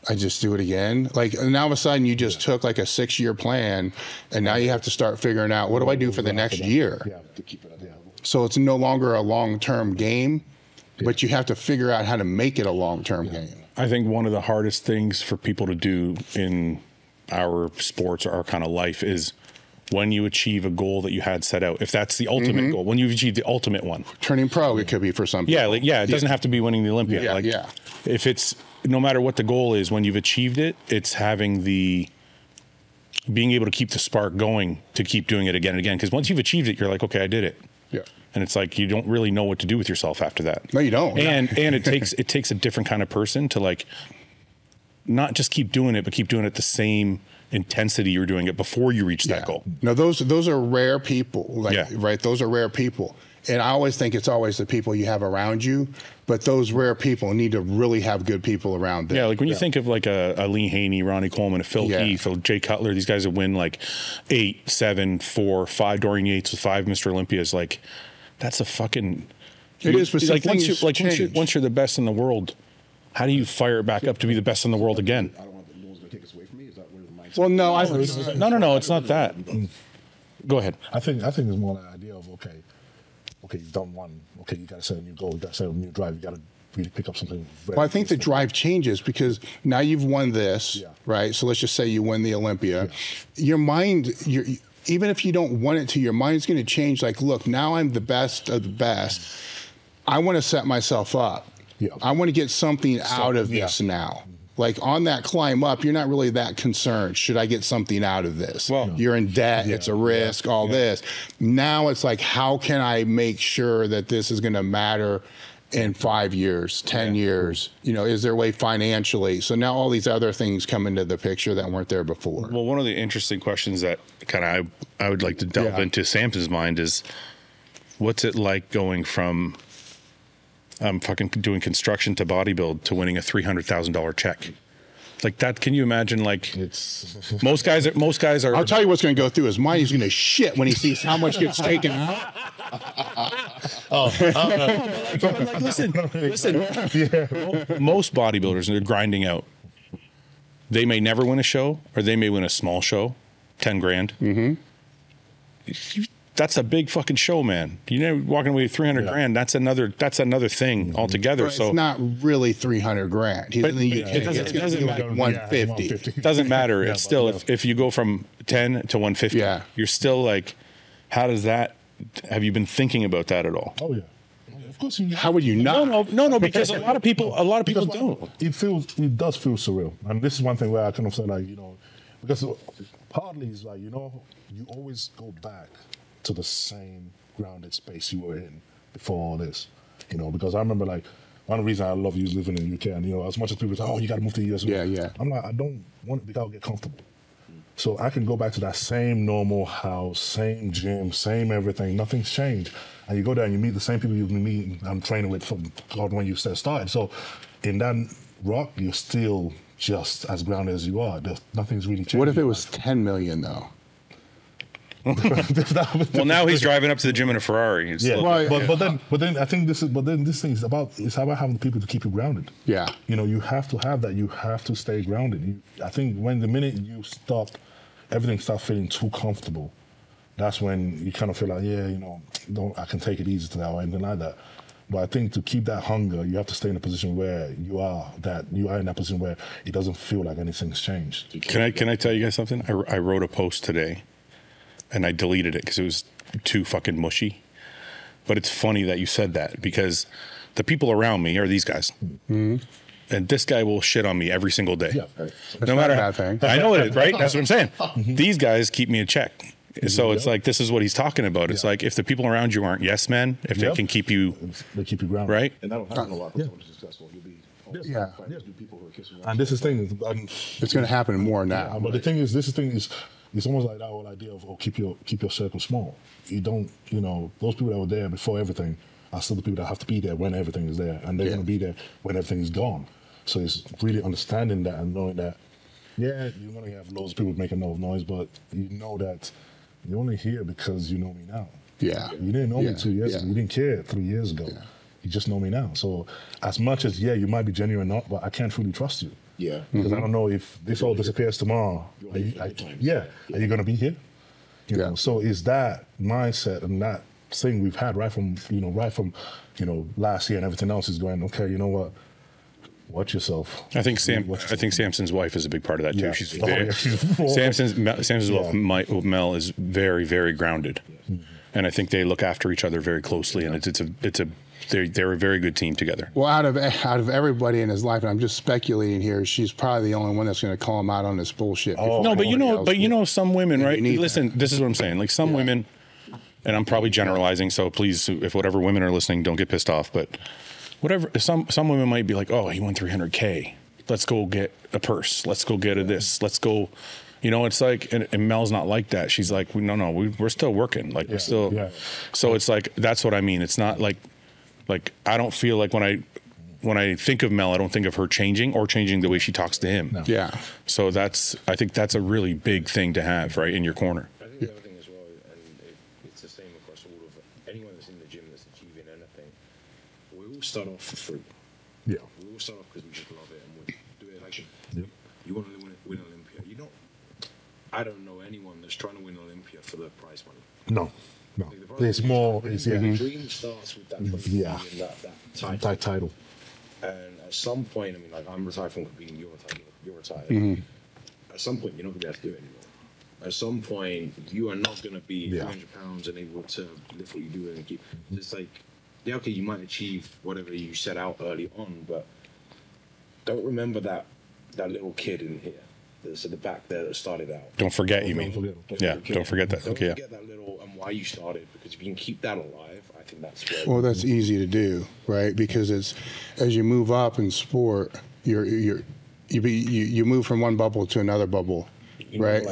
I just do it again. Like, now all of a sudden you just took like a 6-year plan, and now you have to start figuring out, what do I do for the next year? Yeah, to keep it. So it's no longer a long-term game, but you have to figure out how to make it a long-term game. I think one of the hardest things for people to do in our sports or our kind of life is when you achieve a goal that you had set out, if that's the ultimate goal, when you've achieved the ultimate one. Turning pro, it could be for some people. It doesn't have to be winning the Olympia. If it's, no matter what the goal is, when you've achieved it, it's having being able to keep the spark going to keep doing it again and again. Because once you've achieved it, you're like, okay, I did it. Yeah. And it's like, you don't really know what to do with yourself after that. No, you don't. And it takes a different kind of person to like, not just keep doing it, but keep doing it the same intensity you're doing it before you reach that goal. No, those are rare people, right? Those are rare people. And I always think it's always the people you have around you, but those rare people need to really have good people around them. Yeah, like when you think of like a Lee Haney, Ronnie Coleman, a Phil Heath, a Jay Cutler, these guys that win like 8, 7, 4, 5, Dorian Yates with 5 Mr. Olympias, like that's a fucking... It is, but like once you're the best in the world, how do you fire it back up to be the best in the world again? I don't want no one's going to take us away from me. Is that where the mindset? Well, no, no, it's not that. Go ahead. I think it's more the idea of okay, you've done one. Okay, you got to set a new goal. You got to set a new drive. You got to really pick up something. Well, I think the drive changes because now you've won this, right? So let's just say you win the Olympia. Your mind, even if you don't want it to, your mind's going to change. Like, look, now I'm the best of the best. I want to set myself up. I want to get something out of this now. Like on that climb up, you're not really that concerned. Should I get something out of this? Well, you're in debt. It's a risk, all this. Now it's like, how can I make sure that this is going to matter in 5 years, 10 years? You know, is there a way financially? So now all these other things come into the picture that weren't there before. Well, one of the interesting questions that kind of I would like to delve into Samson's mind is, what's it like going from fucking doing construction to bodybuild to winning a $300,000 check? Like that, can you imagine? Like, it's most guys are. I'll tell you what's going to go through his mind. He's going to shit when he sees how much gets taken out. Like, listen. Most bodybuilders, they're grinding out. They may never win a show, or they may win a small show, 10 grand. That's a big fucking show, man. You know, walking away with 300 grand. That's another thing altogether. So it's not really 300 grand. It doesn't like 150. It doesn't matter. It's still if you go from 10 to 150, you're still like, how does that? Have you been thinking about that at all? Oh yeah. Of course. How would you not? No, because a lot of people don't. It does feel surreal, and this is one thing where I kind of say, like, you know, because partly it's like, you know, you always go back to the same grounded space you were in before all this? You know, because I remember like one of the reasons I love you is living in the UK, and you know, as much as people say, oh, you got to move to the US. Yeah. I'm like, I don't want it because I'll get comfortable. So I can go back to that same normal house, same gym, same everything. Nothing's changed. And you go there and you meet the same people you've been meeting and training with from God when you started. So in that rock, you're still just as grounded as you are. Nothing's really changed. What if it was 10 million though? Well, now he's driving up to the gym in a Ferrari. It's Yeah, but then I think this thing is about having the people to keep you grounded. Yeah. You know, you have to have that. You have to stay grounded. I think the minute you stop, everything starts feeling too comfortable. That's when you kind of feel like, yeah, you know, I can take it easy today or anything like that. But I think to keep that hunger, you have to stay in a position where you are in that position where it doesn't feel like anything's changed. Can I tell you guys something? I wrote a post today, and I deleted it because it was too fucking mushy. But it's funny that you said that because the people around me are these guys. Mm-hmm. And this guy will shit on me every single day. Yeah, right. No matter how. I know it is, right? That's what I'm saying. Mm-hmm. These guys keep me in check. So it's like, this is what he's talking about. It's like, if the people around you aren't yes men, if they can keep you, they keep you grounded, right? And that'll happen a lot for someone who's successful. You'll be people who are kissing and this is the thing. It's going to happen more now. Yeah, but the thing is, it's almost like that whole idea of keep your circle small. You don't, you know, those people that were there before everything are still the people that have to be there when everything is there, and they're going to be there when everything is gone. So it's really understanding that and knowing that, yeah, you're going to have loads of people making no noise, but you know that you're only here because you know me now. Yeah. You didn't know me 2 years ago. You didn't care 3 years ago. Yeah. You just know me now. So as much as, you might be genuine or not, but I can't fully trust you. Yeah. Because I don't know if this all disappears tomorrow. Are you going to be here? You know, so it's that mindset and that thing we've had right from last year and everything else is going, okay, you know what? Watch yourself. I think Samson's wife is a big part of that too. Yeah. She's very, Samson's wife, Mel, is very, very grounded, and I think they look after each other very closely. And they're a very good team together. Well, out of everybody in his life, and I'm just speculating here, she's probably the only one that's going to call him out on this bullshit. No, but you know, some women, right? Listen, this is what I'm saying. Like some women, and I'm probably generalizing, so please, if whatever women are listening, don't get pissed off, but. Whatever, some women might be like, oh, he won 300K. Let's go get a purse. Let's go get this. Let's go. You know, it's like, and Mel's not like that. She's like, no, we're still working. Like, we're still. Yeah. So it's like, that's what I mean. It's not like I don't feel like when I think of Mel, I don't think of her changing or changing the way she talks to him. No. Yeah. So I think that's a really big thing to have, right, in your corner. I think the other thing as well, and it's the same across all of anyone that's in the gym that's achieving anything. We all start off for free. Yeah. We all start off because we just love it and we do it like you want to win Olympia. I don't know anyone that's trying to win Olympia for the prize money. No. There's more. The dream starts with that trophy and that title. And at some point, I mean, like I'm retired from competing, you're retired. Mm-hmm. At some point, you're not going to be able to do it anymore. At some point, you are not going to be 300 pounds and able to lift what you do and keep. It's like, yeah, okay, you might achieve whatever you set out early on, but don't remember that little kid in here that's at the back there that started out. Don't forget, don't forget that. Don't forget that little and why you started, because if you can keep that alive, I think that's where. Well, that's easy to do, right? Because it's as you move up in sport, you move from one bubble to another bubble. Right.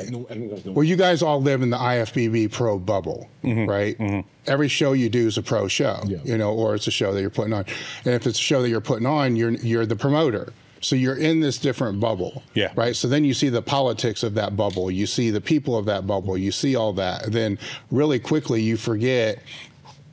Well, you guys all live in the IFBB pro bubble, right? Mm-hmm. Every show you do is a pro show, or it's a show that you're putting on. And if it's a show that you're putting on, you're the promoter. So you're in this different bubble, right? So then you see the politics of that bubble. You see the people of that bubble. You see all that. Then really quickly you forget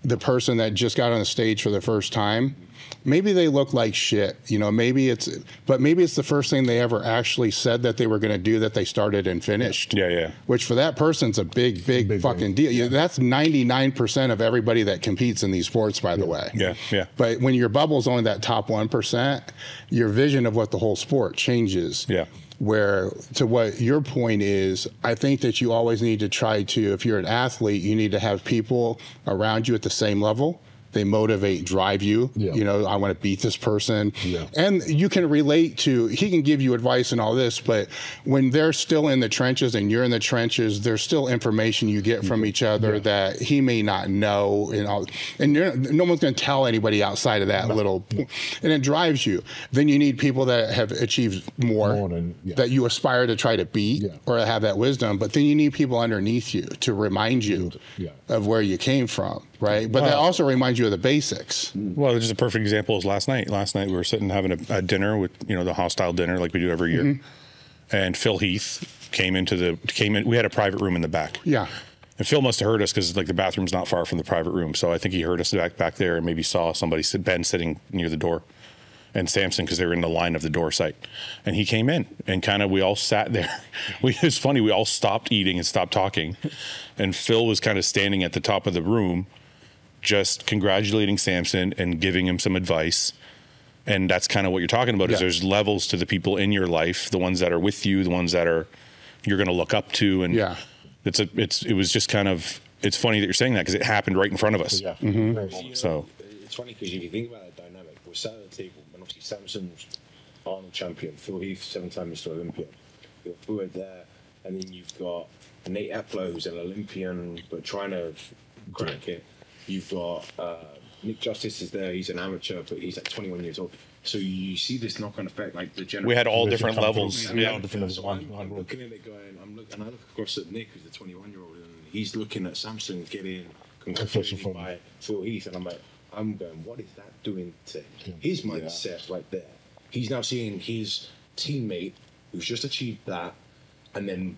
the person that just got on the stage for the first time. Maybe they look like shit, maybe it's the first thing they ever actually said that they were going to do that they started and finished. Yeah. Which for that person's a big fucking deal. Yeah. That's 99% of everybody that competes in these sports, by the way. Yeah. But when your bubble's only that top 1%, your vision of what the whole sport changes. Yeah. Where, to what your point is, I think that you always need to try to, if you're an athlete, you need to have people around you at the same level. they motivate, drive you. You know, I want to beat this person. And you can relate to, he can give you advice and all this, but when they're still in the trenches and you're in the trenches, there's still information you get from each other that he may not know, and all, and no one's going to tell anybody outside of that little, and it drives you. Then you need people that have achieved more than, that you aspire to try to beat or have that wisdom, but then you need people underneath you to remind you of where you came from, right? But that also reminds you of the basics. Well, just a perfect example is last night. Last night we were sitting having a dinner with, you know, the Hosstile dinner like we do every year, and Phil Heath came in. We had a private room in the back. And Phil must have heard us because like the bathroom's not far from the private room, so I think he heard us back there and maybe saw somebody, Ben, sitting near the door, and Samson, because they were in the line of the door site. And he came in and kind of, we all sat there. It's funny, we all stopped eating and stopped talking. And Phil was kind of standing at the top of the room, just congratulating Samson and giving him some advice. And that's kind of what you're talking about, is there's levels to the people in your life, the ones that are with you, the ones that are, you're going to look up to. And it was just kind of, it's funny that you're saying that because it happened right in front of us. So it's funny because if you think about the dynamic, we're sat at the table, and obviously Samson's Arnold champion, Phil Heath, 7-time Mr. Olympia. You've got Fouad there, and then you've got Nate Epler, who's an Olympian but trying to crack it. You've got Nick Justice is there. He's an amateur, but he's like 21 years old. So you see this knock-on effect, like the general. We had all different levels. So I'm looking at it going, and I look across at Nick, who's the 21-year-old, and he's looking at Samson getting congratulated by Phil Heath, and I'm going, what is that doing to his mindset right there? He's now seeing his teammate who's just achieved that, and then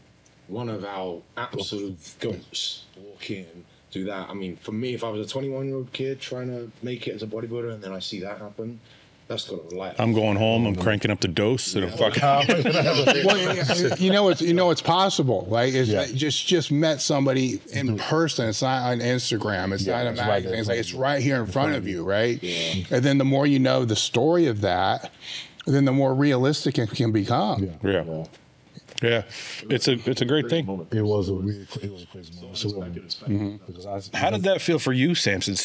one of our absolute goats walk in, do that. I mean, for me, if I was a 21-year-old kid trying to make it as a bodybuilder, and then I see that happen, that's got to light. I'm going home. I'm cranking up the dose. And well, you know, it's possible. Like, just met somebody in person. It's not on Instagram. It's not a magazine. It's like it's right here in front of you, right? And then the more you know the story of that, then the more realistic it can become. Yeah, it's a great thing. It was a crazy moment. How did that feel for you, Samson?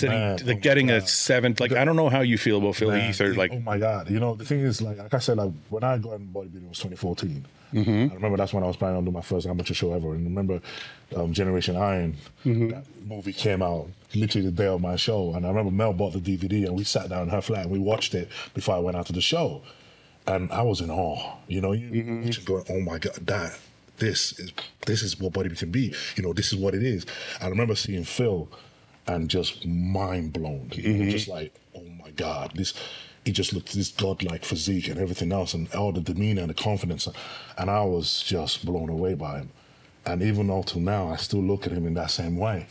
Getting a 7th. Like, I don't know how you feel about Phil Heath, or like. Oh my God! You know, the thing is, like I said, like when I got in bodybuilding was 2014. I remember that's when I was planning on doing my first amateur show ever. And remember, Generation Iron, that movie came out literally the day of my show. And I remember Mel bought the DVD, and we sat down in her flat and we watched it before I went out to the show. And I was in awe, you know, you just going, oh my God, this is what bodybuilding can be. You know, this is what it is. I remember seeing Phil and just mind blown. Just like, oh my God, he just looked this godlike physique and everything else, and all the demeanor and the confidence. And I was just blown away by him. And even up till now, I still look at him in that same way.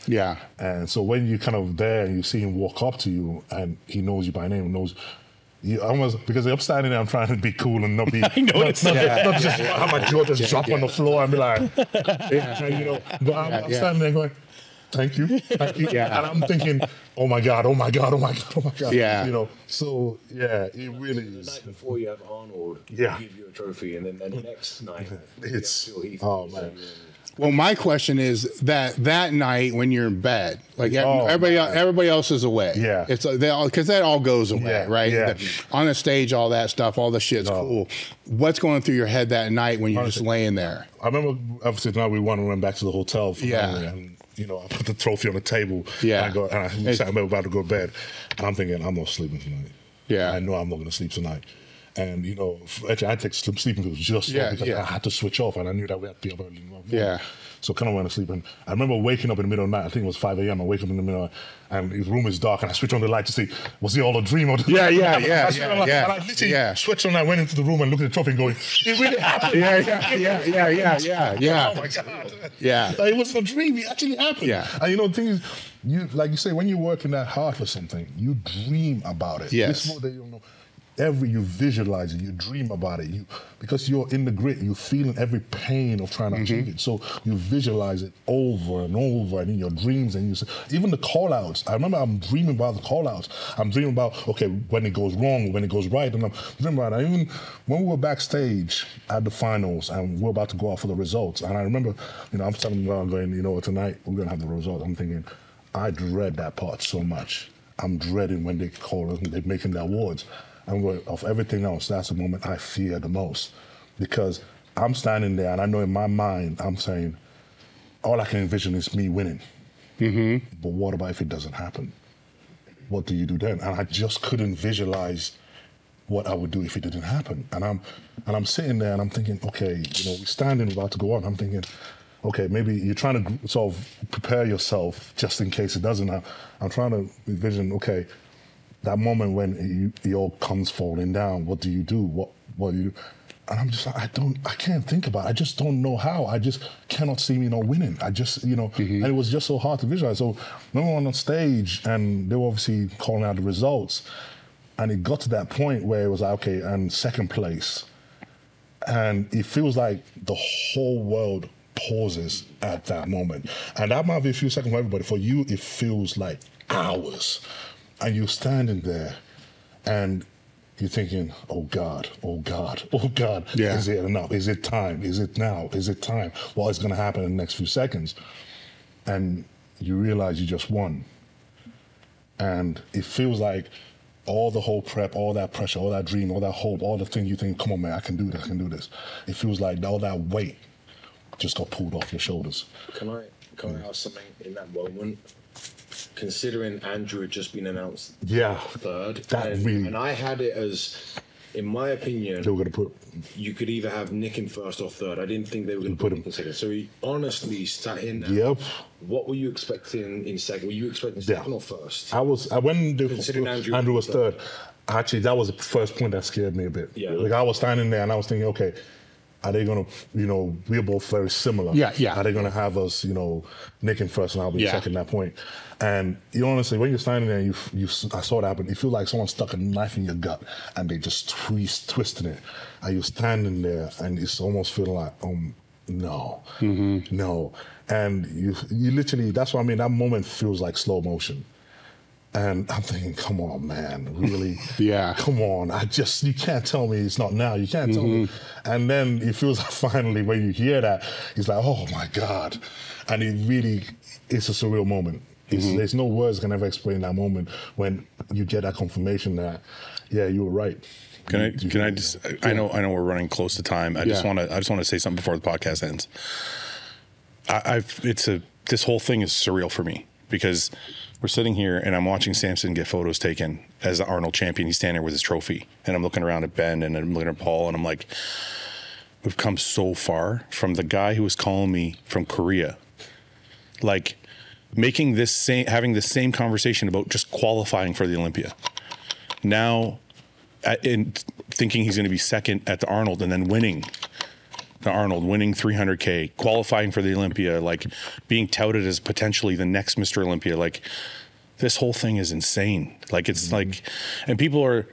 And so when you're kind of there and you see him walk up to you and he knows you by name, knows you almost, because I'm standing there, I'm trying to be cool and not be, not just have my jaw just drop on the floor and be like, you know, but I'm standing there going, thank you. And I'm thinking, oh my God. You know, so it really is. The night before you have Arnold give you a trophy, and then the next night it's man. Well, my question is that night when you're in bed, like everybody else is away. It's because that all goes away, right? On the stage, all that stuff, all the shit's cool. What's going through your head that night when you're just laying there? I remember obviously the night we went back to the hotel. And you know, I put the trophy on the table. And I sat about to go to bed, and I'm thinking, I'm not sleeping tonight. I know I'm not going to sleep tonight. And, you know, actually, I take sleeping pills just because I had to switch off, and I knew that we had to be up early. So kind of went to sleep. And I remember waking up in the middle of the night. I think it was 5 a.m. I wake up in the middle, and his room is dark, and I switch on the light to see, was it all a dream? Or And I literally switched on, I went into the room and looked at the trophy and going, it really happened. Oh, my God. Like, it wasn't a dream. It actually happened. And, you know, the thing is, like you say, when you're working that hard for something, you dream about it. This is what they don't know. You visualize it, you dream about it, because you're in the grit, you're feeling every pain of trying to achieve it. So you visualize it over and over, and in your dreams, and even the call-outs. I remember I'm dreaming about the call-outs. I'm dreaming about, okay, when it goes wrong, when it goes right, and I'm dreaming about it. Even when we were backstage at the finals, and we're about to go out for the results, and I remember, you know, I'm telling them, going, you know, tonight we're gonna have the results. I'm thinking, I dread that part so much. I'm dreading when they call them, they're making the awards. And of everything else, that's the moment I fear the most. Because I'm standing there and I know in my mind, I'm saying, all I can envision is me winning. But what about if it doesn't happen? What do you do then? And I just couldn't visualize what I would do if it didn't happen. And I'm sitting there and I'm thinking, okay, we're standing about to go on. I'm thinking, okay, maybe you're trying to sort of prepare yourself just in case it doesn't. I'm trying to envision, okay, that moment when it all comes falling down, what do you do? What do you do? And I'm just like, I can't think about it. I just don't know how. I just cannot see me not winning. I just, and it was just so hard to visualize. So when we were on stage and they were obviously calling out the results, and it got to that point where it was like, okay, and second place. And it feels like the whole world pauses at that moment. And that might be a few seconds for everybody. For you, it feels like hours. And you're standing there and you're thinking, oh God, oh God, oh God. Yeah. Is it enough? Is it time? Is it now? Is it time? What is going to happen in the next few seconds? And you realize you just won. And it feels like all the whole prep, all that pressure, all that dream, all that hope, all the things you think, come on, man, I can do this, I can do this. It feels like all that weight just got pulled off your shoulders. Can I ask something in that moment? Considering Andrew had just been announced third, and I had it as, in my opinion, they were going to put. You could either have Nick in first or third. I didn't think they were going to put him in second. So he honestly sat in there. Yep. What were you expecting in second? Were you expecting second or first? When Andrew was third. Actually, that was the first point that scared me a bit. Yeah. Like I was standing there and I was thinking, okay, are they going to, we're both very similar. Yeah. Are they going to have us, Nick in first and I'll be second at that point? And honestly, when you're standing there, I saw it happen. It feels like someone stuck a knife in your gut and they just twisting it. And you're standing there and it's almost feeling like, no. And you literally, that's what I mean, that moment feels like slow motion. And I'm thinking, come on, man, really? Come on, you can't tell me it's not now. You can't tell me. And then it feels like finally when you hear that, it's like, oh my God. And it's a surreal moment. There's no words can ever explain that moment when you get that confirmation that, you were right. Can I just? I know we're running close to time. I just want to say something before the podcast ends. This whole thing is surreal for me because we're sitting here and I'm watching Samson get photos taken as the Arnold champion. He's standing there with his trophy, and I'm looking around at Ben and I'm looking at Paul, and I'm like, we've come so far from the guy who was calling me from Korea, like. Having the same conversation about just qualifying for the Olympia. Now, thinking he's going to be second at the Arnold and then winning the Arnold, winning 300K, qualifying for the Olympia, like being touted as potentially the next Mr. Olympia. Like, this whole thing is insane. Like, it's like, and people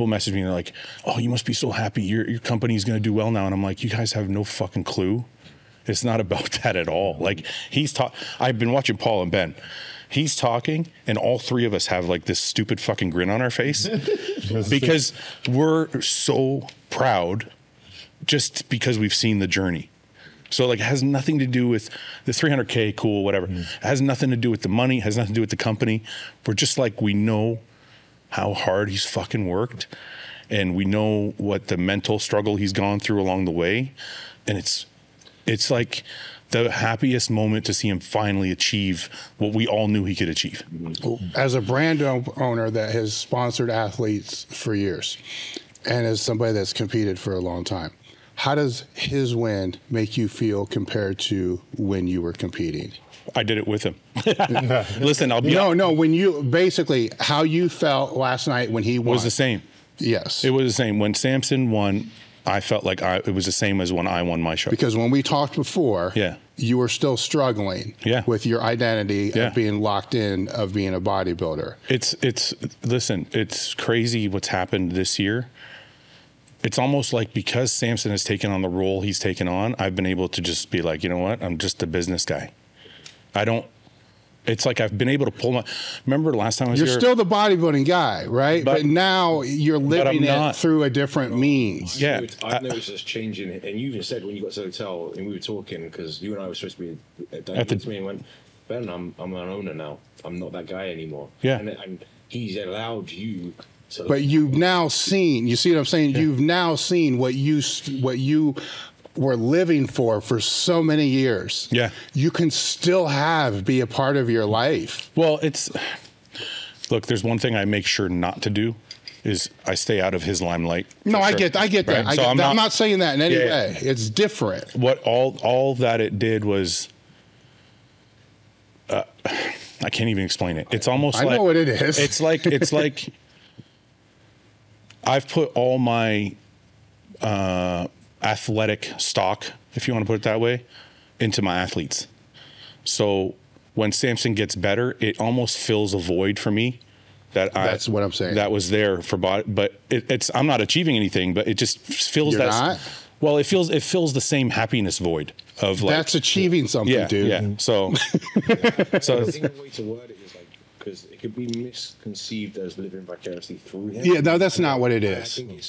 message me and they're like, oh, you must be so happy. Your company's going to do well now. And I'm like, you guys have no fucking clue. It's not about that at all. Like I've been watching Paul and Ben. He's talking, and all three of us have like this stupid fucking grin on our face because we're so proud just because we've seen the journey. So like it has nothing to do with the 300K, cool, whatever. It has nothing to do with the money, it has nothing to do with the company. We're just like, we know how hard he's fucking worked, and we know what the mental struggle he's gone through along the way. And it's like the happiest moment to see him finally achieve what we all knew he could achieve. As a brand owner that has sponsored athletes for years, and as somebody that's competed for a long time, how does his win make you feel compared to when you were competing? I did it with him. Listen, I'll be No, when you, basically, how you felt last night when he won. Was the same. Yes. It was the same. When Samson won, I felt like it was the same as when I won my show. Because when we talked before, you were still struggling with your identity of being locked in, of being a bodybuilder. Listen, it's crazy what's happened this year. It's almost like because Samson has taken on the role he's taken on, I've been able to just be like, you know what? I'm just a business guy. It's like I've been able to pull my. Remember last time I was here? You're still the bodybuilding guy, right? But now you're living it through a different means. Yeah, I've noticed this changing, and you even said when you got to the hotel and we were talking because you and I were supposed to be at the meeting. Went, Ben, I'm an owner now. I'm not that guy anymore. Yeah. And he's allowed you to. But you've now seen. You see what I'm saying? Yeah. You've now seen what you were living for so many years. Yeah. You can still be a part of your life. Well, look, there's one thing I make sure not to do is I stay out of his limelight. No, I get that. Right? I'm not saying that in any way. It's different. What all that it did was, I can't even explain it. It's almost like, I know what it is. It's like I've put all my athletic stock, if you want to put it that way, into my athletes. So when Samson gets better, it almost fills a void for me. That's what I'm saying. That was there for body, but I'm not achieving anything, but it just fills You're not? Well, it fills the same happiness void of like that's achieving something, dude. Yeah. So I think the way to word it is like, because it could be misconceived as living vicariously through him. Yeah, no, that's not what it is. I think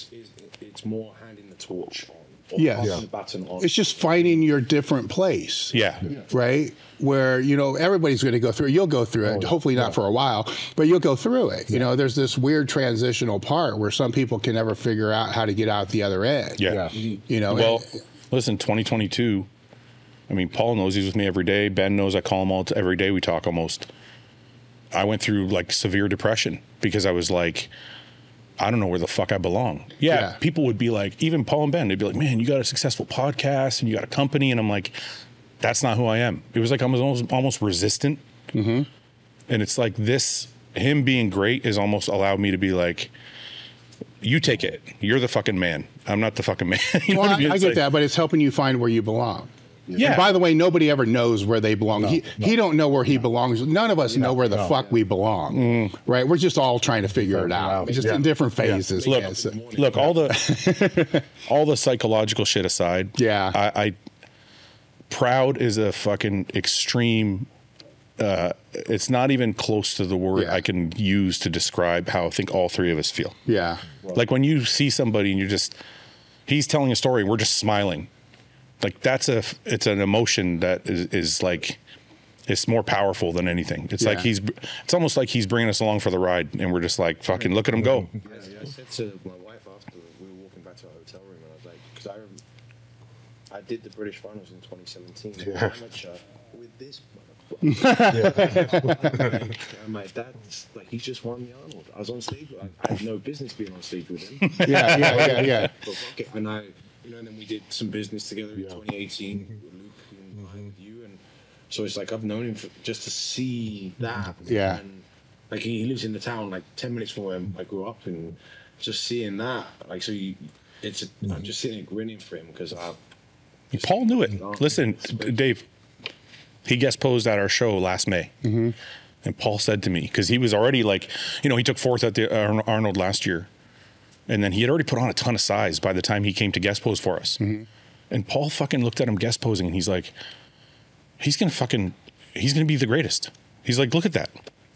it's more handing the torch on. Yeah. Passing the baton on. It's just finding your different place. Yeah. Right? Where, everybody's going to go through it. You'll go through it. Hopefully not for a while, but you'll go through it. You know, there's this weird transitional part where some people can never figure out how to get out the other end. Yeah. Well, listen, 2022, I mean, Paul knows he's with me every day. Ben knows I call him every day. We talk almost. I went through like severe depression because I was like, I don't know where the fuck I belong. Yeah, people would be like, even Paul and Ben, they'd be like, man, you got a successful podcast and you got a company. And I'm like, that's not who I am. It was like I was almost resistant. Mm-hmm. And it's like him being great has almost allowed me to be like, you take it. You're the fucking man. I'm not the fucking man. You know what I mean? I get that, but it's helping you find where you belong. Yeah. And by the way, nobody ever knows where they belong. He don't know where he belongs. None of us know where the fuck we belong. Right? We're just all trying to figure it out. It's just in different phases. Look, all the psychological shit aside. Yeah. I proud is a fucking extreme. It's not even close to the word I can use to describe how I think all three of us feel. Yeah. Like when you see somebody and he's telling a story, we're just smiling. Like it's an emotion that is like, it's more powerful than anything. It's like it's almost like he's bringing us along for the ride, and we're just like, fucking look at him go. I said to my wife after we were walking back to our hotel room, and I was like, because I did the British finals in 2017 amateur with this motherfucker. My dad's like, he just won the Arnold. I was on stage. I had no business being on stage with him. Yeah. But fuck it. And and then we did some business together in 2018 with Luke and with you, and so it's like I've known him just to see that. Yeah. And like he lives in the town like 10 minutes from where I grew up, and just seeing that, like, so I'm just sitting there grinning for him because Paul knew it. Listen, Dave, he guest posed at our show last May. Mm-hmm. And Paul said to me, because he was already like, he took fourth at the Arnold last year. And then he had already put on a ton of size by the time he came to guest pose for us. Mm-hmm. And Paul fucking looked at him guest posing, and he's like, he's going to be the greatest. He's like, look at that.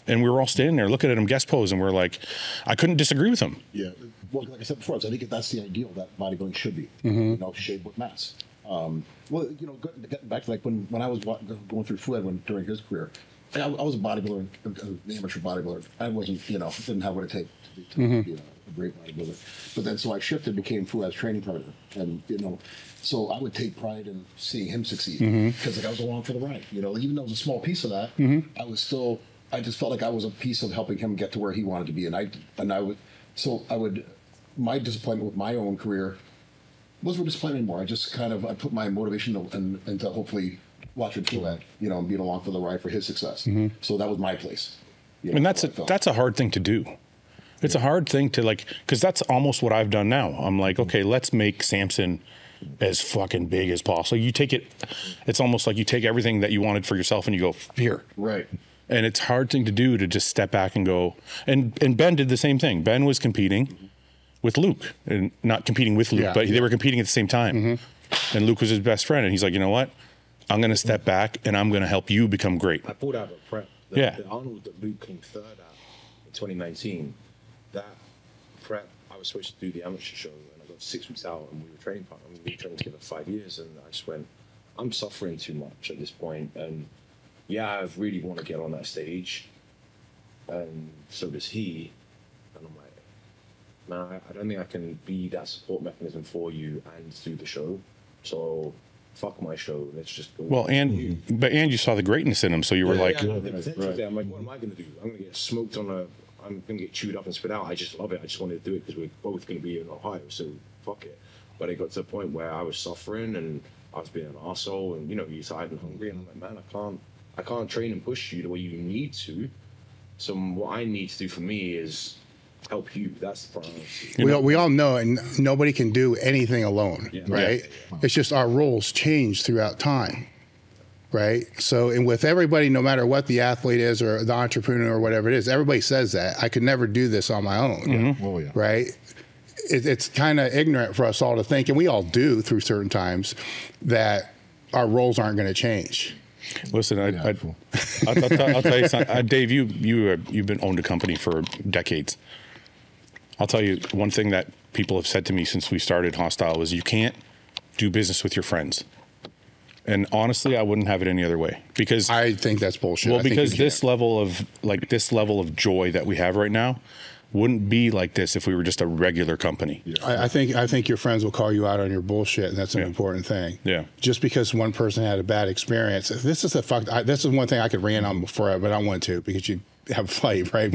And we were all standing there looking at him guest pose, and we're like, I couldn't disagree with him. Yeah. Well, like I said before, I think that's the ideal that bodybuilding should be. Mm-hmm. Shape with mass. Well, getting back to like when I was going through Fouad during his career, I was a bodybuilder, an amateur bodybuilder. I wasn't, didn't have what it takes to be a great bodybuilder. But then so I shifted, became Fouad's training partner, and so I would take pride in seeing him succeed because I was along for the ride. Even though it was a small piece of that, I just felt like I was a piece of helping him get to where he wanted to be, my disappointment with my own career wasn't disappointment anymore. I just I put my motivation into hopefully watching Fouad, and being along for the ride for his success. Mm-hmm. So that was my place. And that's a hard thing to do. It's a hard thing to because that's almost what I've done now. I'm like, okay, let's make Samson as fucking big as possible. You take it, it's almost like you take everything that you wanted for yourself and you go, here. Right. And it's a hard thing to do, to just step back and go, and Ben did the same thing. Ben was competing with Luke, and not competing with Luke, but they were competing at the same time. Mm-hmm. And Luke was his best friend, and he's like, you know what? I'm going to step back, and I'm going to help you become great. I pulled out a prep. The Arnold that Luke came third at in 2019, that prep, I was supposed to do the amateur show, and I got 6 weeks out, and we were training together 5 years, and I just went, I'm suffering too much at this point, and yeah, I really want to get on that stage, and so does he. And I'm like, man, I don't think I can be that support mechanism for you and do the show. So fuck my show. Let's just go. Well, and you saw the greatness in him, so you were like, I'm like, what am I going to do? I'm going to get smoked on a. I'm going to get chewed up and spit out. I just love it. I just wanted to do it because we're both going to be in Ohio. So fuck it. But it got to the point where I was suffering and I was being an arsehole, and you're tired and hungry, and I'm like, man, I can't train and push you the way you need to. So what I need to do for me is help you. That's the priority. We all know, and nobody can do anything alone, right? Yeah. It's just our roles change throughout time, right? So, and with everybody, no matter what the athlete is or the entrepreneur or whatever it is, everybody says that. I could never do this on my own, right? It's kind of ignorant for us all to think, and we all do through certain times, that our roles aren't going to change. Listen, I'll tell you something. Dave, you've been owned a company for decades. I'll tell you one thing that people have said to me since we started Hosstile was you can't do business with your friends. And honestly, I wouldn't have it any other way, because I think that's bullshit. Well, because this level of joy that we have right now wouldn't be like this if we were just a regular company. I think your friends will call you out on your bullshit, and that's an important thing. Yeah. Just because one person had a bad experience, this is one thing I could rant on forever, but I don't want to, because you have a fight, right?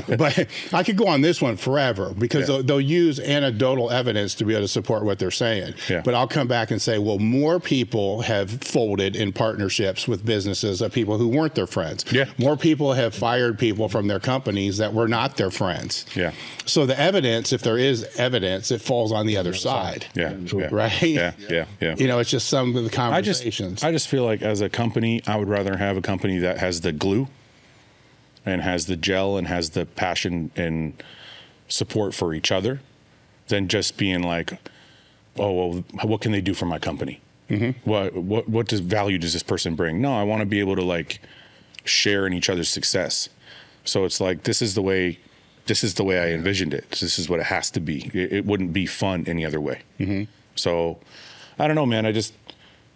But I could go on this one forever, because they'll use anecdotal evidence to be able to support what they're saying. Yeah. But I'll come back and say, well, more people have folded in partnerships with businesses of people who weren't their friends. Yeah. More people have fired people from their companies that were not their friends. Yeah. So the evidence, if there is evidence, it falls on the other side. Yeah. Right? Yeah. It's just some of the conversations. I just feel like as a company, I would rather have a company that has the glue and has the gel and has the passion and support for each other than just being like, oh, well, what can they do for my company? What value does this person bring? No, I want to be able to like share in each other's success. So it's like, this is the way I envisioned it. This is what it has to be. It wouldn't be fun any other way. So I don't know, man.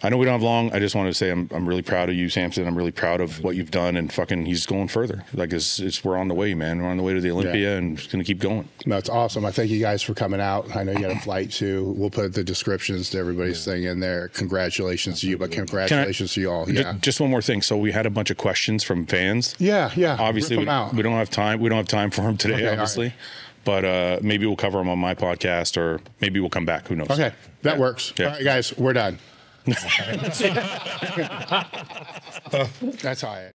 I know we don't have long. I just wanted to say I'm really proud of you, Samson. I'm really proud of what you've done, and fucking he's going further. Like we're on the way, man. We're on the way to the Olympia, and it's going to keep going. That's awesome. I thank you guys for coming out. I know you got a flight too. We'll put the descriptions to everybody's thing in there. Congratulations to you, but congratulations to you all. Just one more thing. So we had a bunch of questions from fans. Yeah. Obviously, we don't have time. We don't have time for them today, obviously. Right. But maybe we'll cover them on my podcast, or maybe we'll come back. Who knows? Okay, that works. Yeah. All right, guys, we're done. That's all right.